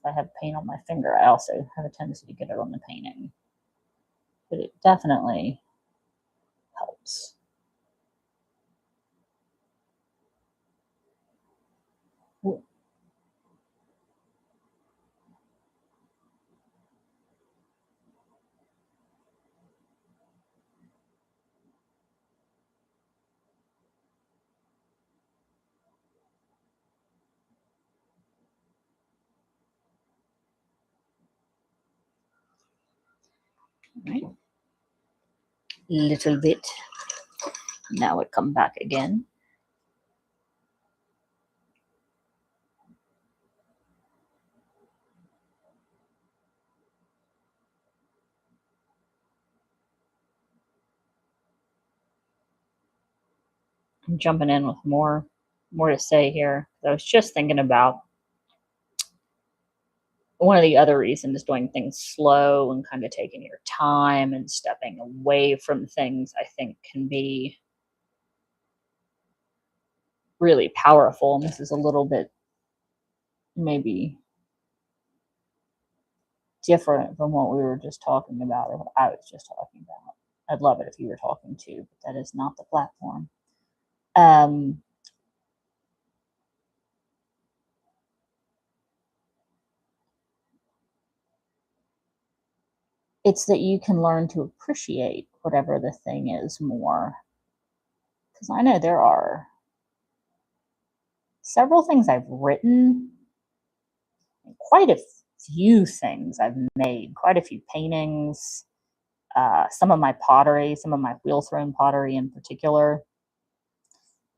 I have paint on my finger, I also have a tendency to get it on the painting. But it definitely helps. Right. Little bit. Now it come back again. I'm jumping in with more to say here. I was just thinking about one of the other reasons doing things slow and kind of taking your time and stepping away from things, I think can be really powerful. And this is a little bit maybe different from what we were just talking about or what I was just talking about. I'd love it if you were talking too, but that is not the platform. It's that you can learn to appreciate whatever the thing is more. Because I know there are several things I've written, quite a few things I've made, quite a few paintings, some of my pottery, some of my wheel thrown pottery in particular,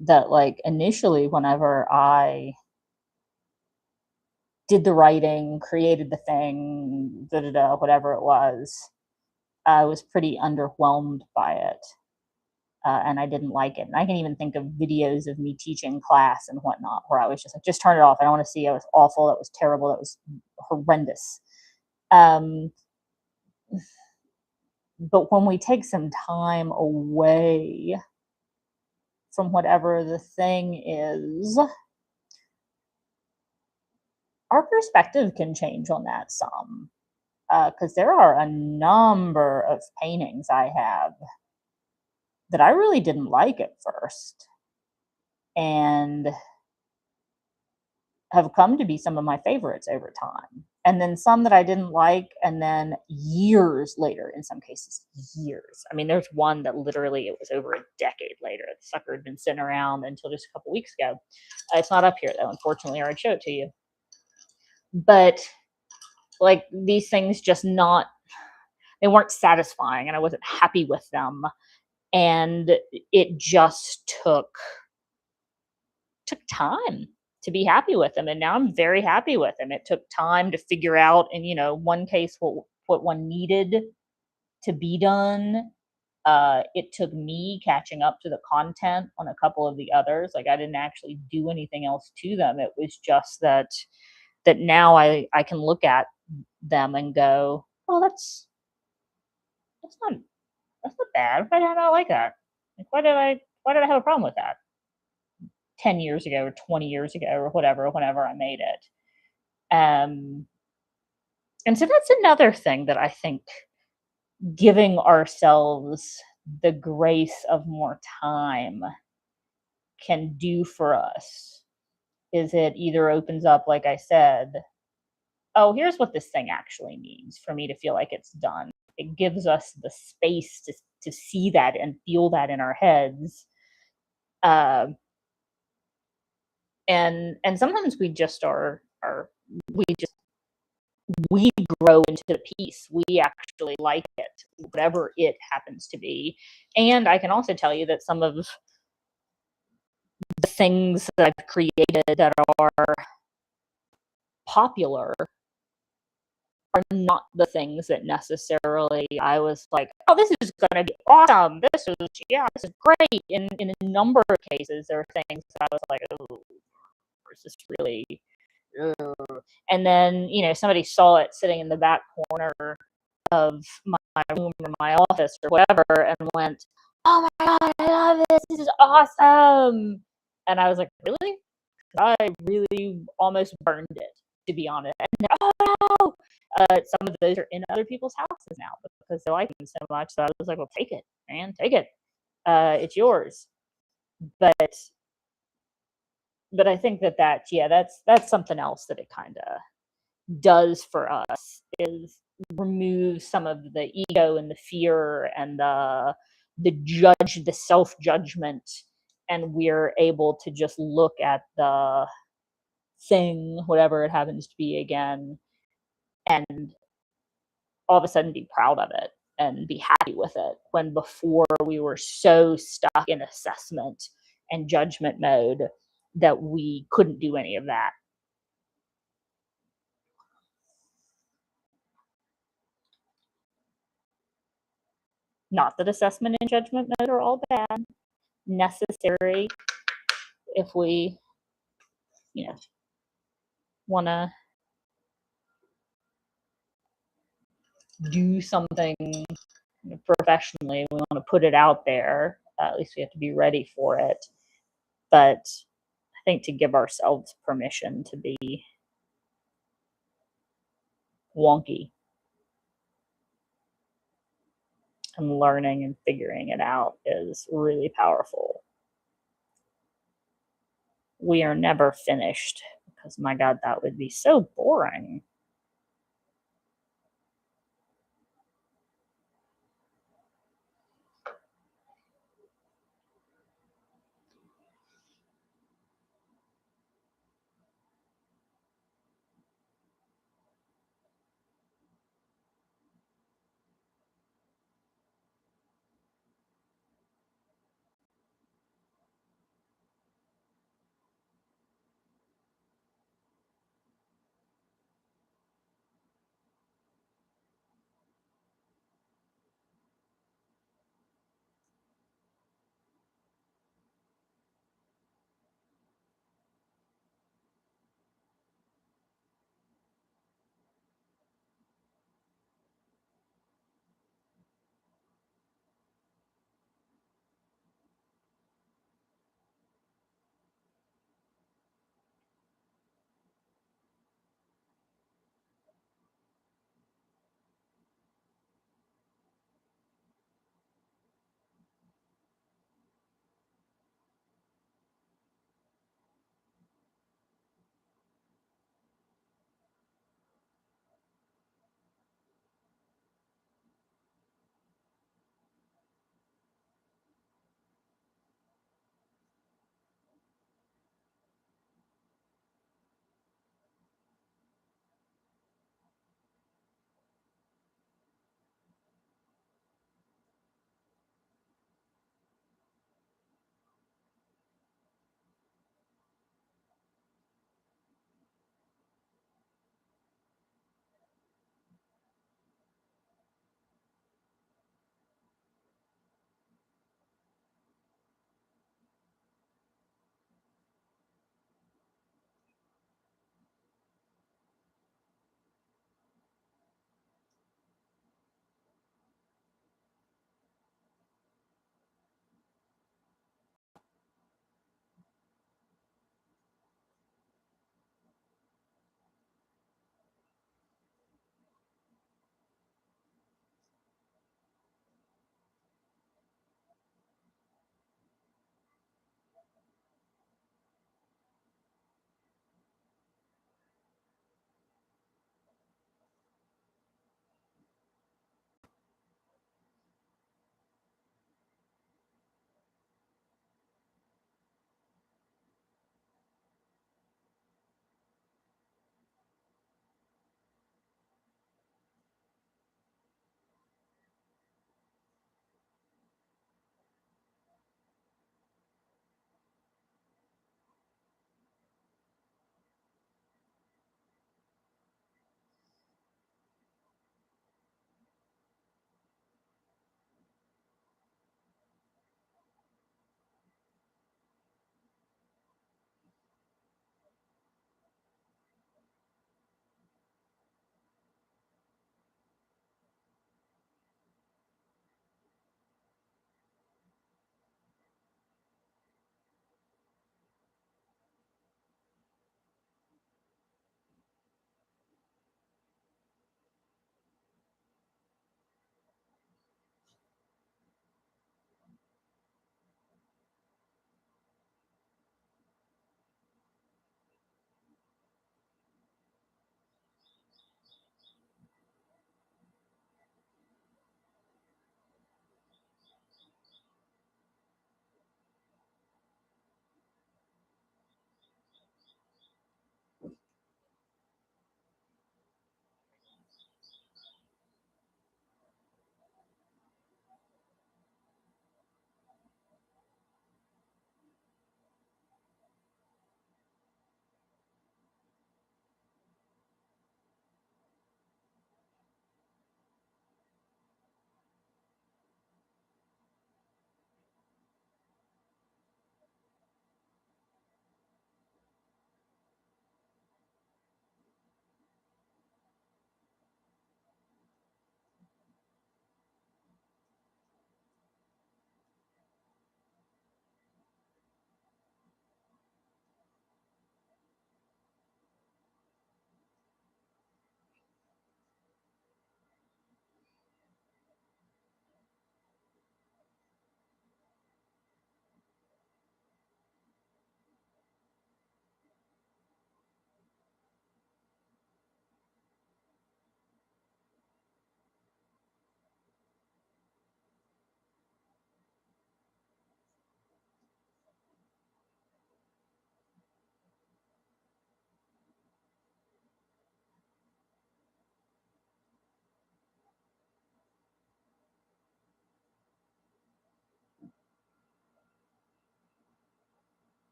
that like initially whenever I did the writing, created the thing, da da da, whatever it was, I was pretty underwhelmed by it. And I didn't like it. And I can even think of videos of me teaching class and whatnot where I was just like, just turn it off. I don't want to see. It was awful. That was terrible. That was horrendous. Um, but when we take some time away from whatever the thing is, our perspective can change on that some. Because there are a number of paintings I have that I really didn't like at first and have come to be some of my favorites over time. And then some that I didn't like, and then years later, in some cases, years. I mean, there's one that literally it was over a decade later. The sucker had been sitting around until just a couple weeks ago. It's not up here though, unfortunately, or I'd show it to you. But like these things just not, they weren't satisfying and I wasn't happy with them. And it just took time to be happy with them, and now I'm very happy with them. It took time to figure out, in one case, what one needed to be done. It took me catching up to the content on a couple of the others. Like I didn't actually do anything else to them. It was just that now I can look at them and go, oh, that's not that's not bad. Why did I not like that? Like why did I have a problem with that 10 years ago or 20 years ago or whatever, whenever I made it? And so that's another thing that I think giving ourselves the grace of more time can do for us is it either opens up, like I said, oh, here's what this thing actually means for me to feel like it's done. It gives us the space to see that and feel that in our heads. Uh, and sometimes we just are we just we grow into the piece. We actually like it, whatever it happens to be. And I can also tell you that some of the things that I've created that are popular are not the things that necessarily I was like, oh, this is going to be awesome. This is great. In a number of cases, there are things that I was like, oh, is this really? Ugh. And then, somebody saw it sitting in the back corner of my room or my office or whatever and went, oh my God, I love this. This is awesome. And I was like, really? I really almost burned it, to be honest. And oh no! Some of those are in other people's houses now because they like them so much. So I was like, well, take it, man, take it. It's yours. But I think that's something else that it kind of does for us is remove some of the ego and the fear and the self judgment, and we're able to just look at the thing, whatever it happens to be, again, and all of a sudden be proud of it and be happy with it, when before we were so stuck in assessment and judgment mode that we couldn't do any of that. Not that assessment and judgment mode are all bad, necessary if we, want to do something professionally. We want to put it out there. At least we have to be ready for it. But I think to give ourselves permission to be wonky and learning and figuring it out is really powerful. We are never finished because, my God, that would be so boring.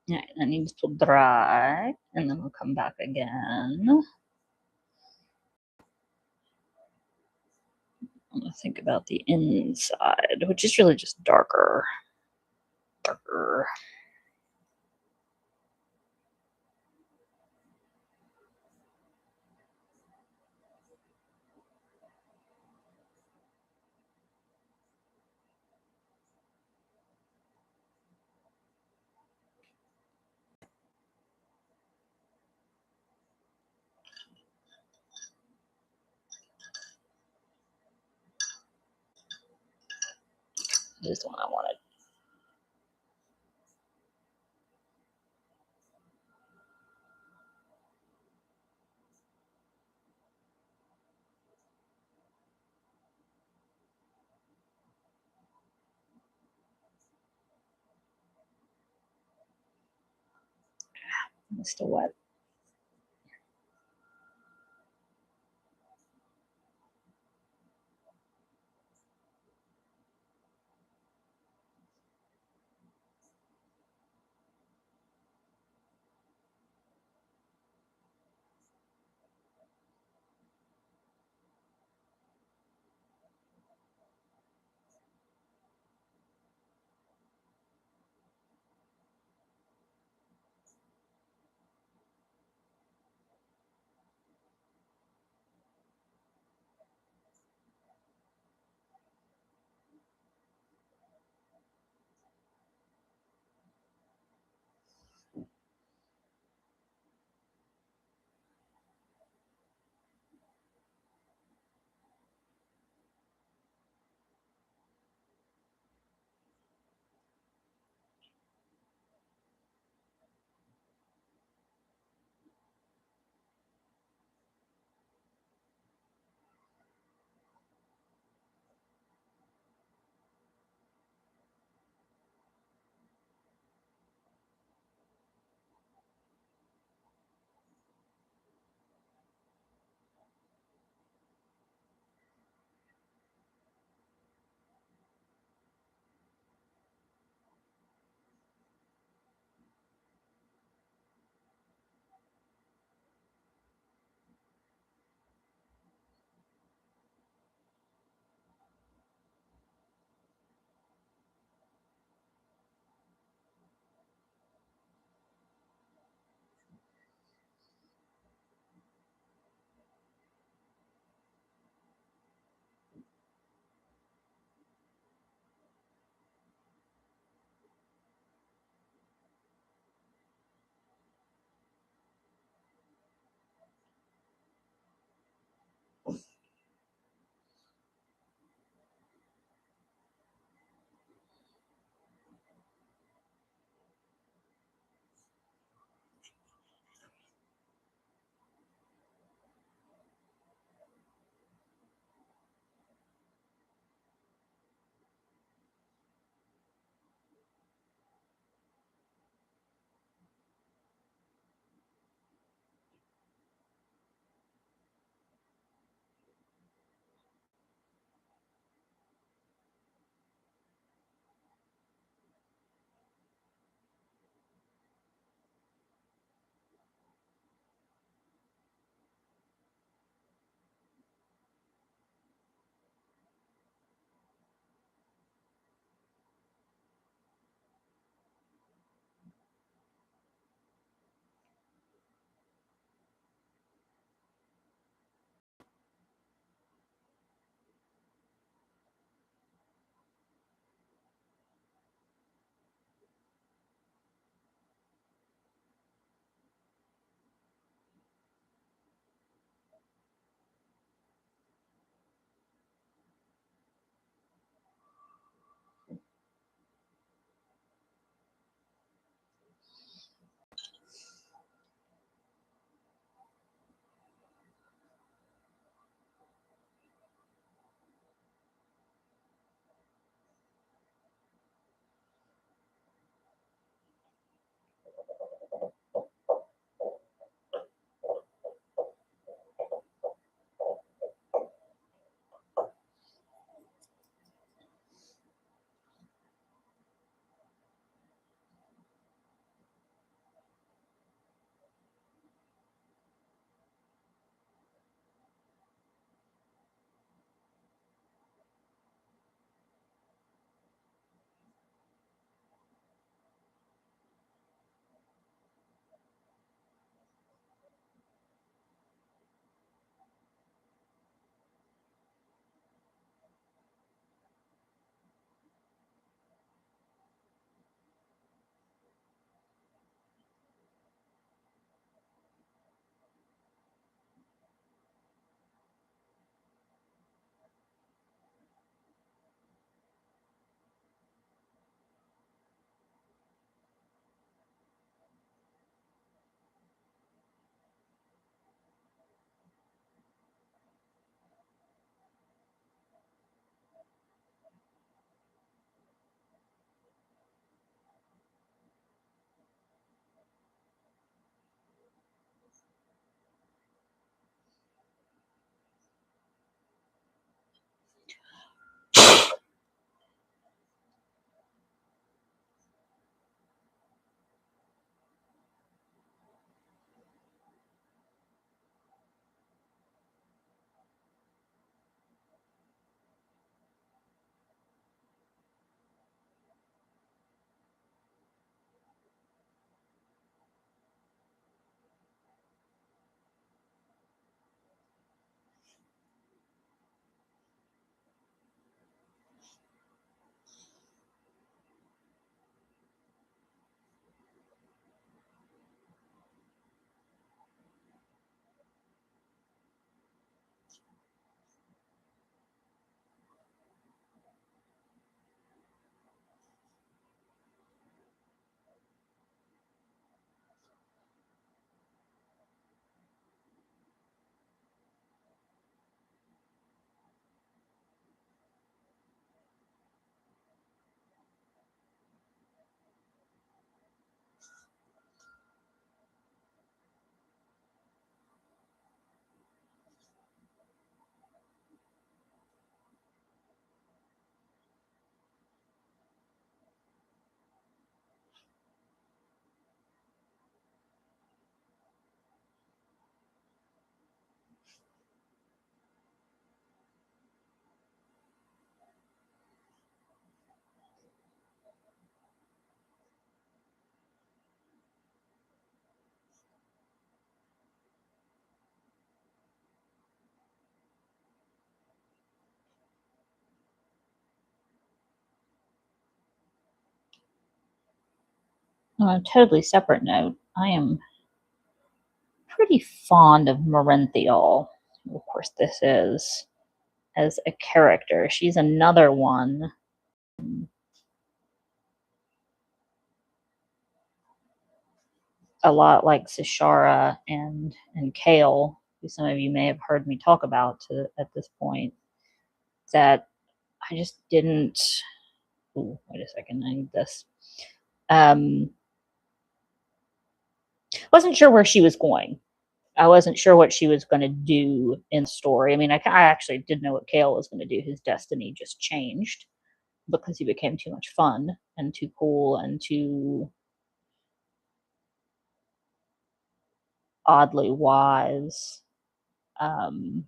Alright, that needs to dry, and then we'll come back again. I'm gonna think about the inside, which is really just darker. Darker. This is the one I wanted. It's still wet. On a totally separate note, I am pretty fond of Marenthial. Of course, this is as a character. She's another one. A lot like Sashara and Kale, who some of you may have heard me talk about at this point, that I just didn't. Ooh, wait a second, I need this. Wasn't sure where she was going. I wasn't sure what she was going to do in the story. I mean, I actually did know what Kale was going to do. His destiny just changed because he became too much fun and too cool and too oddly wise. Um,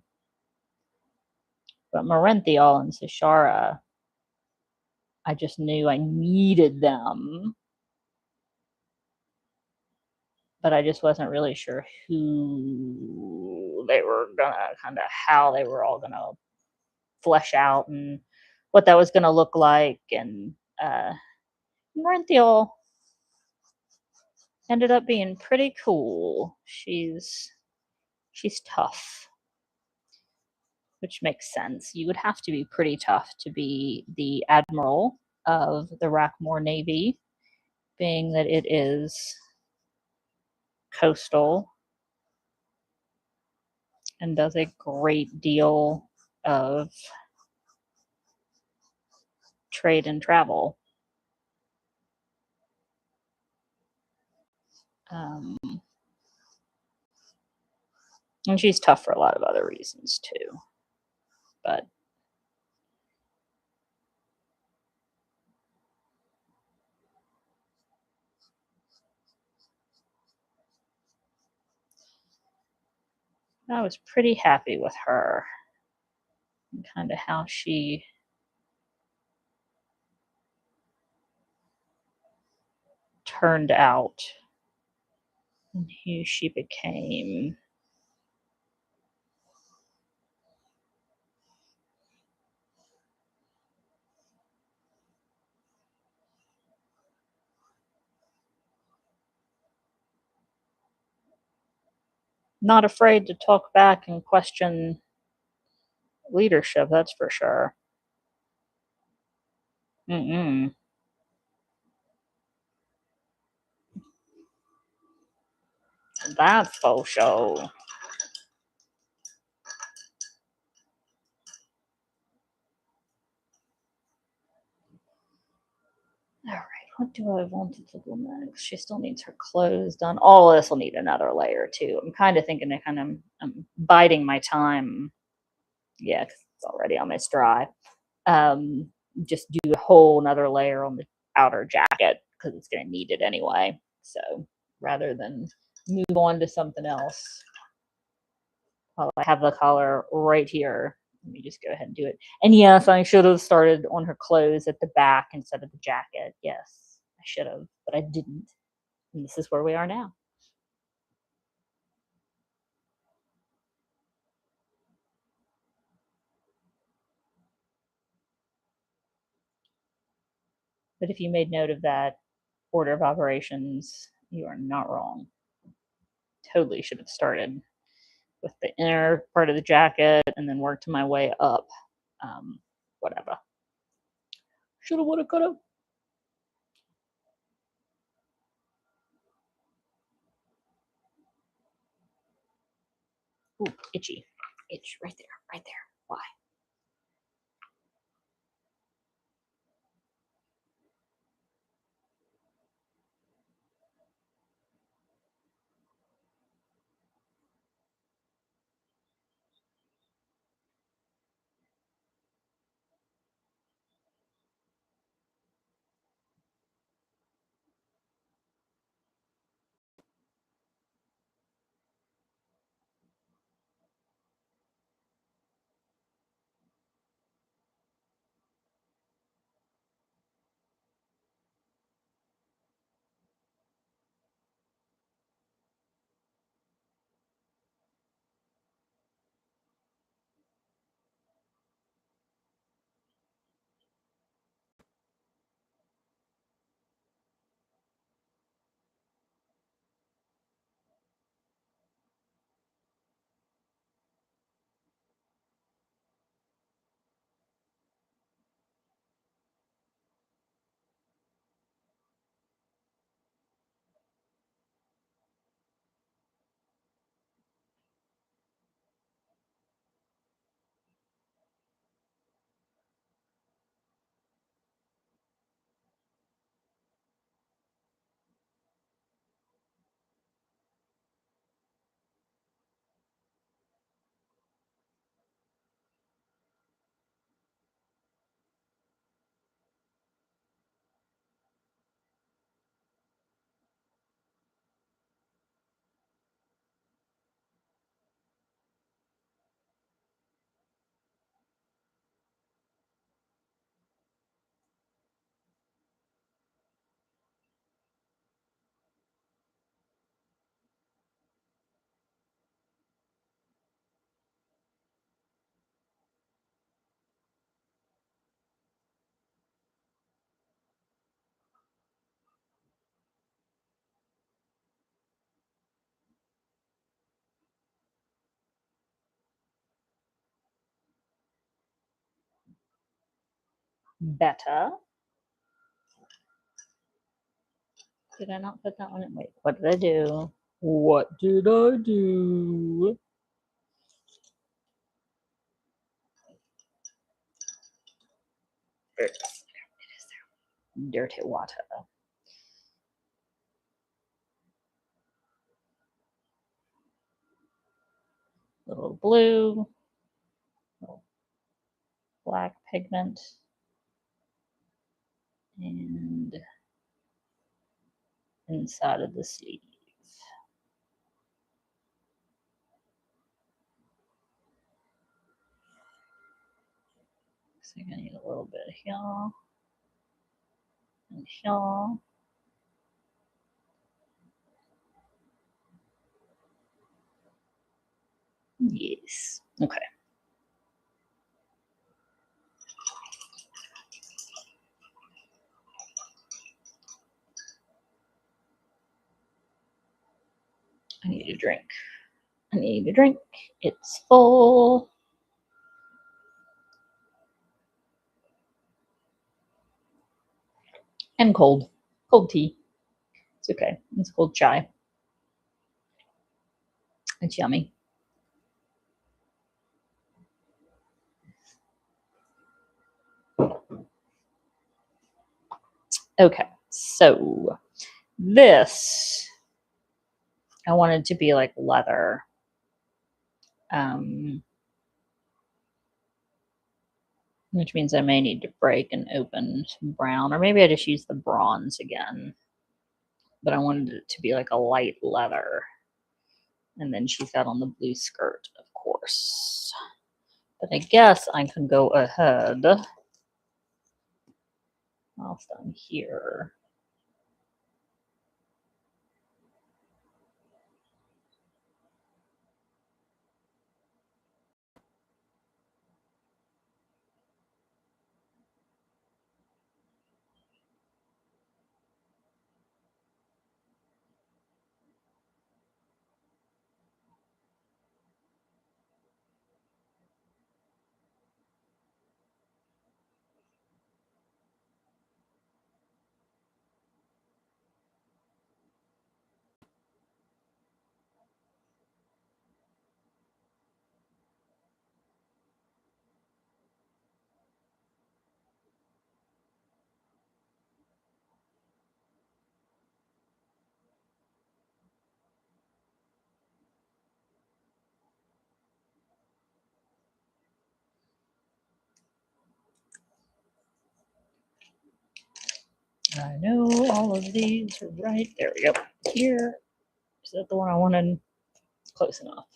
but Marenthial and Sashara, I just knew I needed them, but I just wasn't really sure who they were gonna kind of how they were all gonna flesh out and what that was gonna look like. And Marenthial ended up being pretty cool. She's tough, which makes sense. You would have to be pretty tough to be the admiral of the Rackmore Navy, being that it is coastal and does a great deal of trade and travel. Um, and she's tough for a lot of other reasons too. But I was pretty happy with her and kind of how she turned out and who she became. Not afraid to talk back and question leadership, that's for sure. Mm-mm. That's faux show. All right, what do I want to do next? She still needs her clothes done. All this will need another layer too. I'm kind of thinking I I'm biding my time. Yeah, 'cause it's already almost dry. Um, just do a whole another layer on the outer jacket because it's going to need it anyway. So rather than move on to something else, I have the collar right here. Let me just go ahead and do it. And yes, I should have started on her clothes at the back instead of the jacket. Yes, I should have, but I didn't. And this is where we are now. But if you made note of that order of operations, you are not wrong. Totally should have started with the inner part of the jacket and then worked my way up. Whatever. Shoulda, woulda, coulda. Ooh, itchy. Itch right there, right there. Why? better. Did I not put that one in? Wait, what did I do? What did I do? Dirty water. Little blue, little black pigment, and inside of the sleeve. So you're gonna need a little bit here and here. Yes. Okay. I need a drink. I need a drink. It's full. And cold. Cold tea. It's okay. It's cold chai. It's yummy. Okay, so this I wanted to be like leather. Which means I may need to break and open some brown, or maybe I just use the bronze again. But I wanted it to be like a light leather. And then she's got on the blue skirt, of course. But I guess I can go ahead whilst I'm here. I know all of these are right. There we go. Here. Is that the one I wanted? Close enough.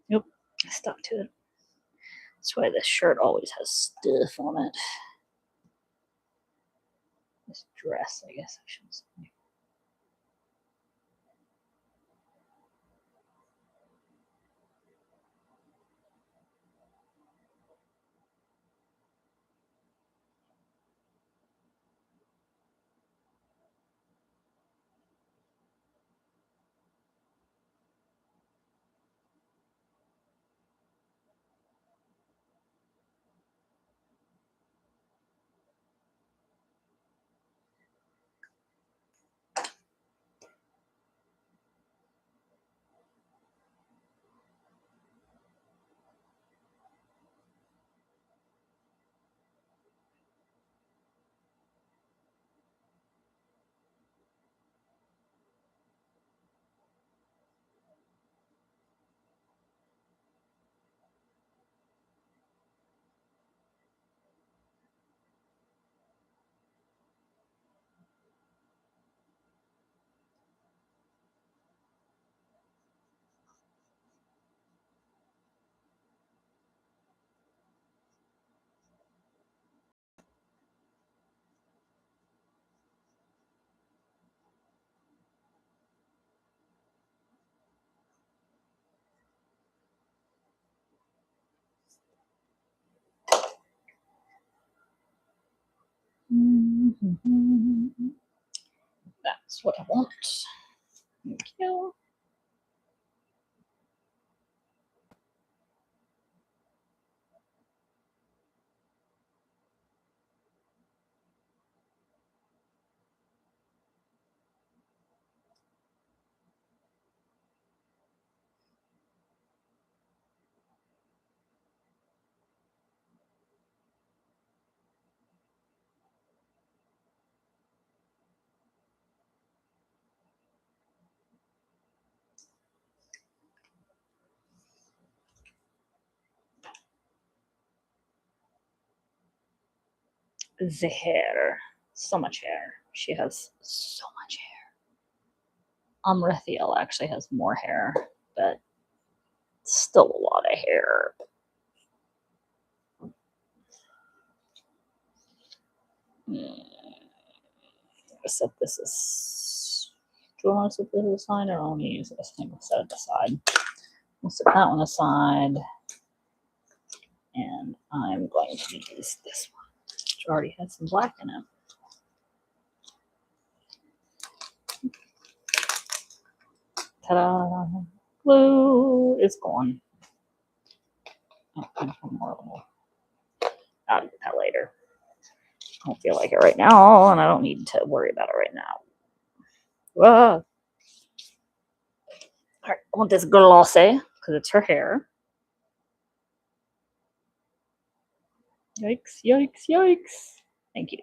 Nope. Stuck to it. That's why this shirt always has stuff on it. This dress, I guess I should say. That's what I want. Thank you. The hair. So much hair. She has so much hair. Amrithiel actually has more hair, but still a lot of hair. I set this as. Do I want to set this aside or only use this thing? We'll set it aside. We'll set that one aside. And I'm going to use this one, which already has some black in it. Ta-da! Glue is gone. Oh, and one more little. I'll get that later. I don't feel like it right now, and I don't need to worry about it right now. Whoa. All right, I want this glossy because it's her hair. Yikes, yikes, yikes. Thank you.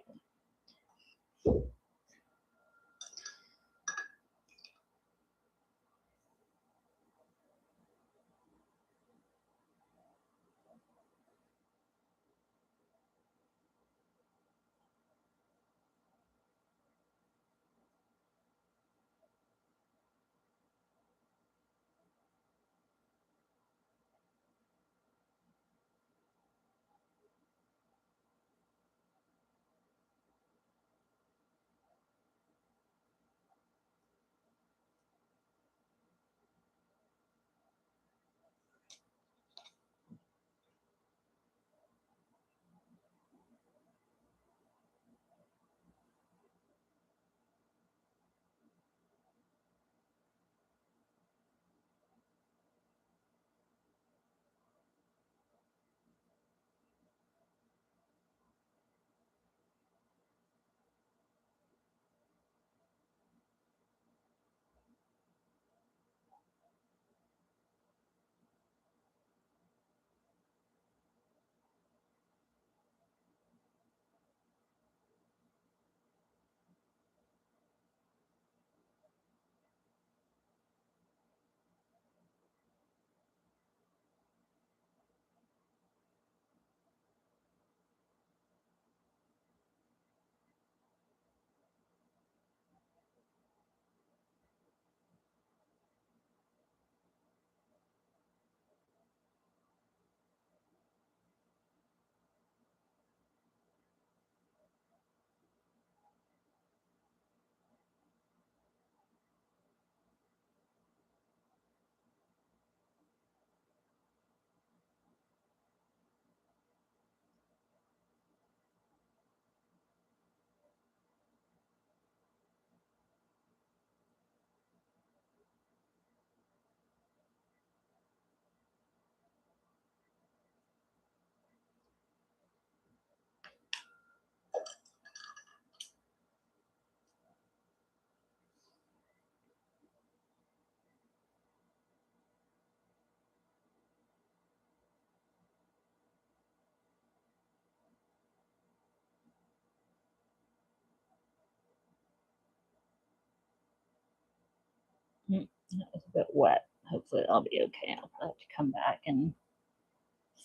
That was a bit wet. Hopefully that'll be okay. I'll probably have to come back and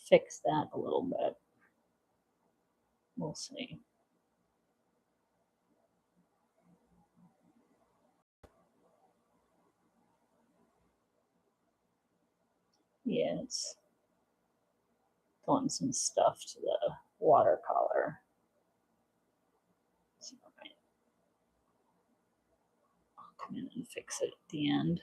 fix that a little bit. We'll see. Yeah, it's throwing some stuff to the watercolor. So I'll come in and fix it at the end.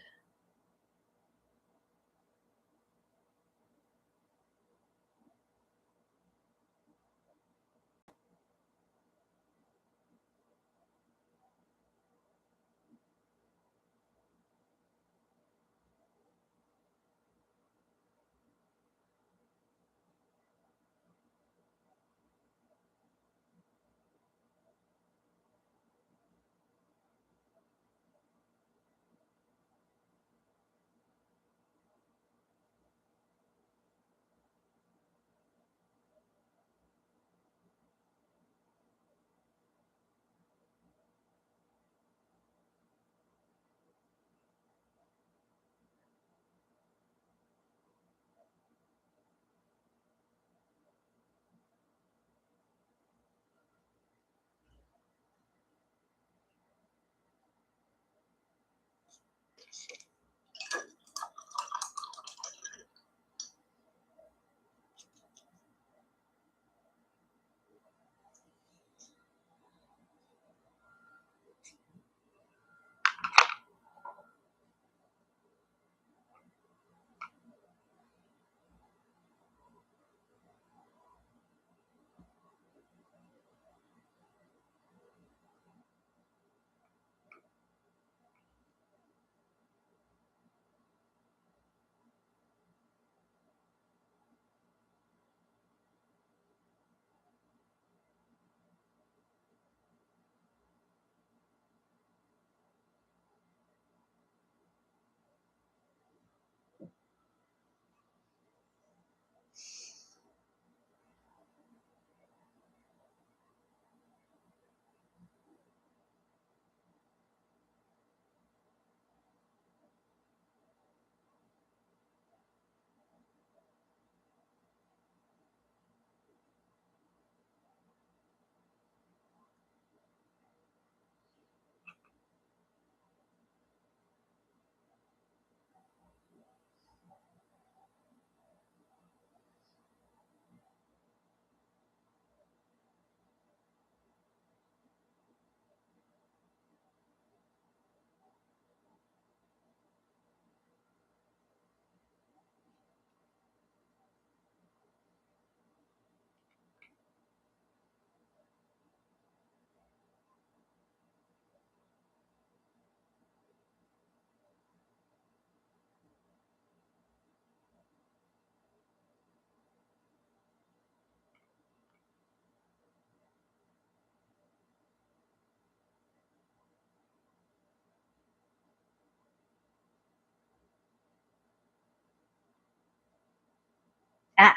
Ah,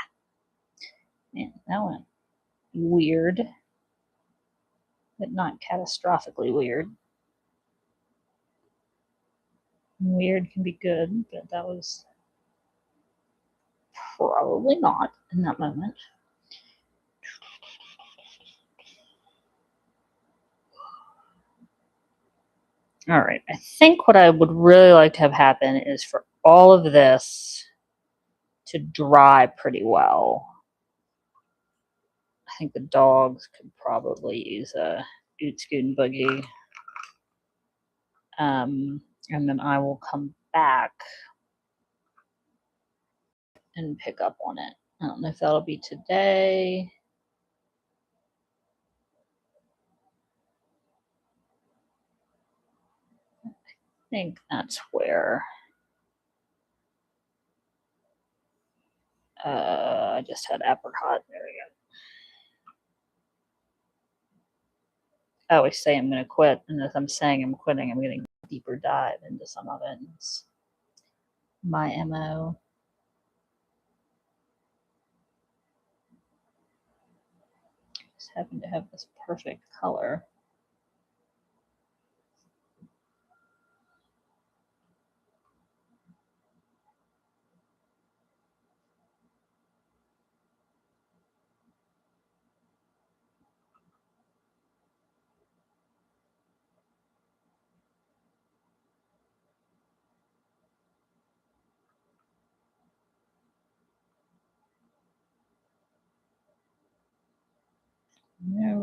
man, that went weird, but not catastrophically weird. Weird can be good, but that was probably not in that moment. All right, I think what I would really like to have happen is for all of this to dry pretty well. I think the dogs could probably use a Oot Scoot and Boogie. And then I will come back and pick up on it. I don't know if that'll be today. I think that's where I just had apricot. There we go. I always say I'm going to quit, and as I'm saying I'm quitting, I'm getting a deeper dive into some of it. It's my MO. Just happen to have this perfect color.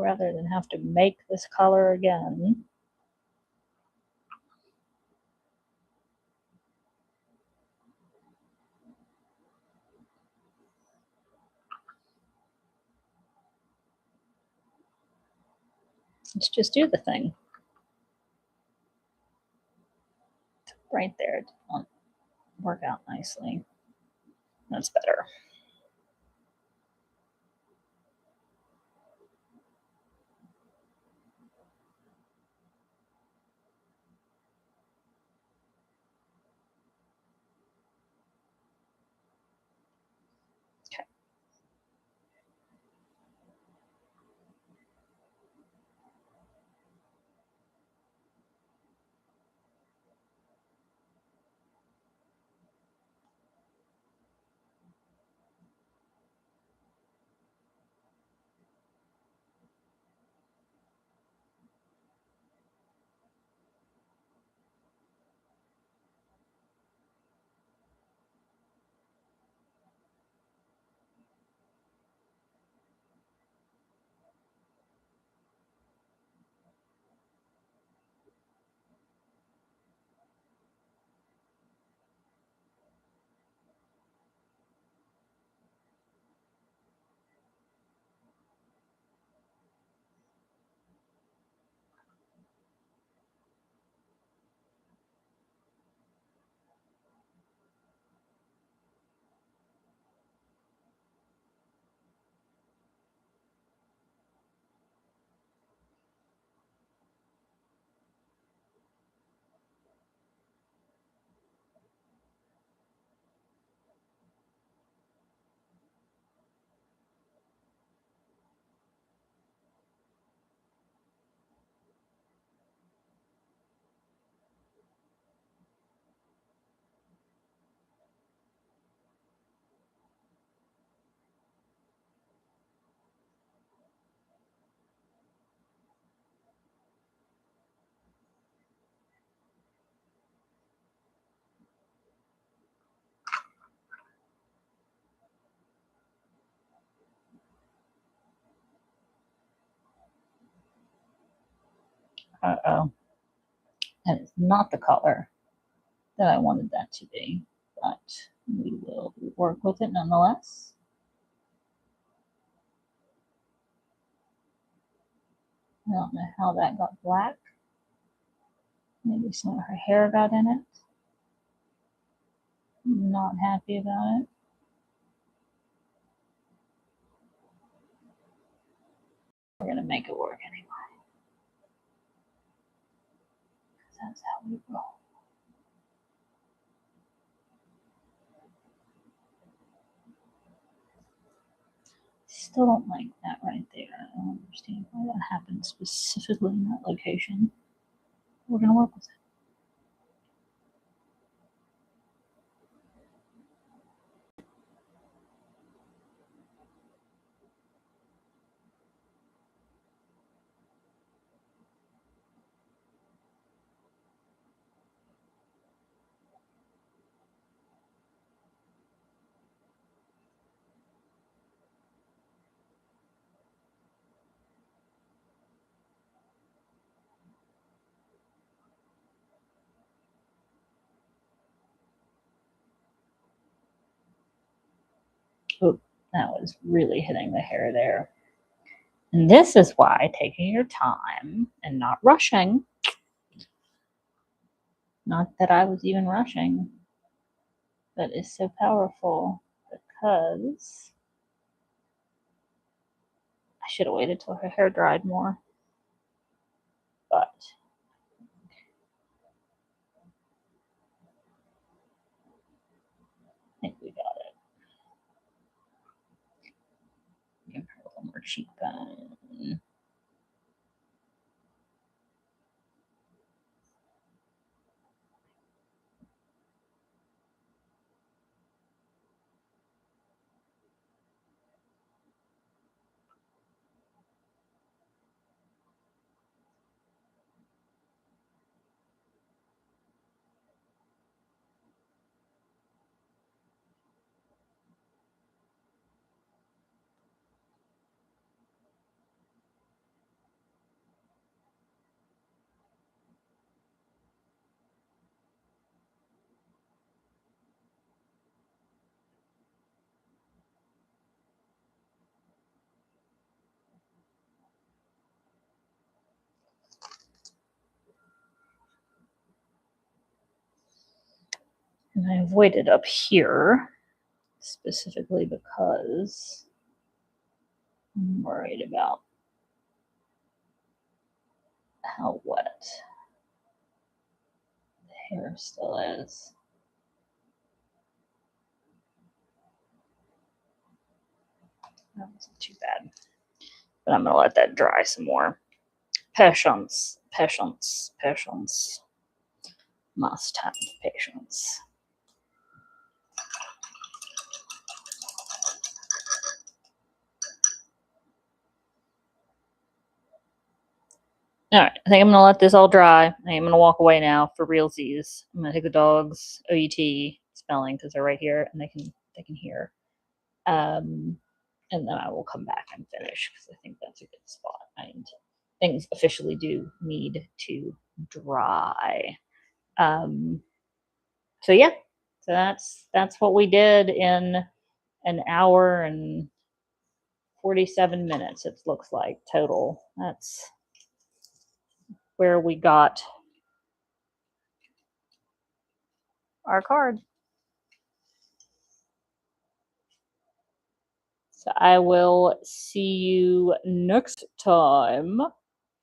rather than have to make this color again. Let's just do the thing. Right there, it won't work out nicely. That's better. Okay. Uh-oh. That is not the color that I wanted that to be, but we will work with it nonetheless. I don't know how that got black. Maybe some of her hair got in it. Not happy about it. We're gonna make it work anyway. That's how we roll. Still don't like that right there. I don't understand why that happened specifically in that location. We're gonna work with it. Oh, that was really hitting the hair there. And this is why taking your time and not rushing, not that I was even rushing, but is so powerful because I should have waited till her hair dried more. But I think we got it. Give her a little more cheekbone. And I avoided up here specifically because I'm worried about how wet the hair still is. That wasn't too bad. But I'm going to let that dry some more. Patience, patience, patience. Must have patience. All right, I think I'm gonna let this all dry. I am gonna walk away now for realsies. I'm gonna take the dogs OUT smelling because they're right here and they can hear. And then I will come back and finish because I think that's a good spot. And things officially do need to dry. So yeah, so that's what we did in an hour and 47 minutes. It looks like total. That's where we got our card. So I will see you next time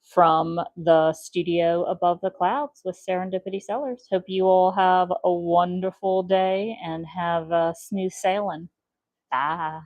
from the studio above the clouds with Serendipity Sellers. Hope you all have a wonderful day and have smooth sailing. Bye.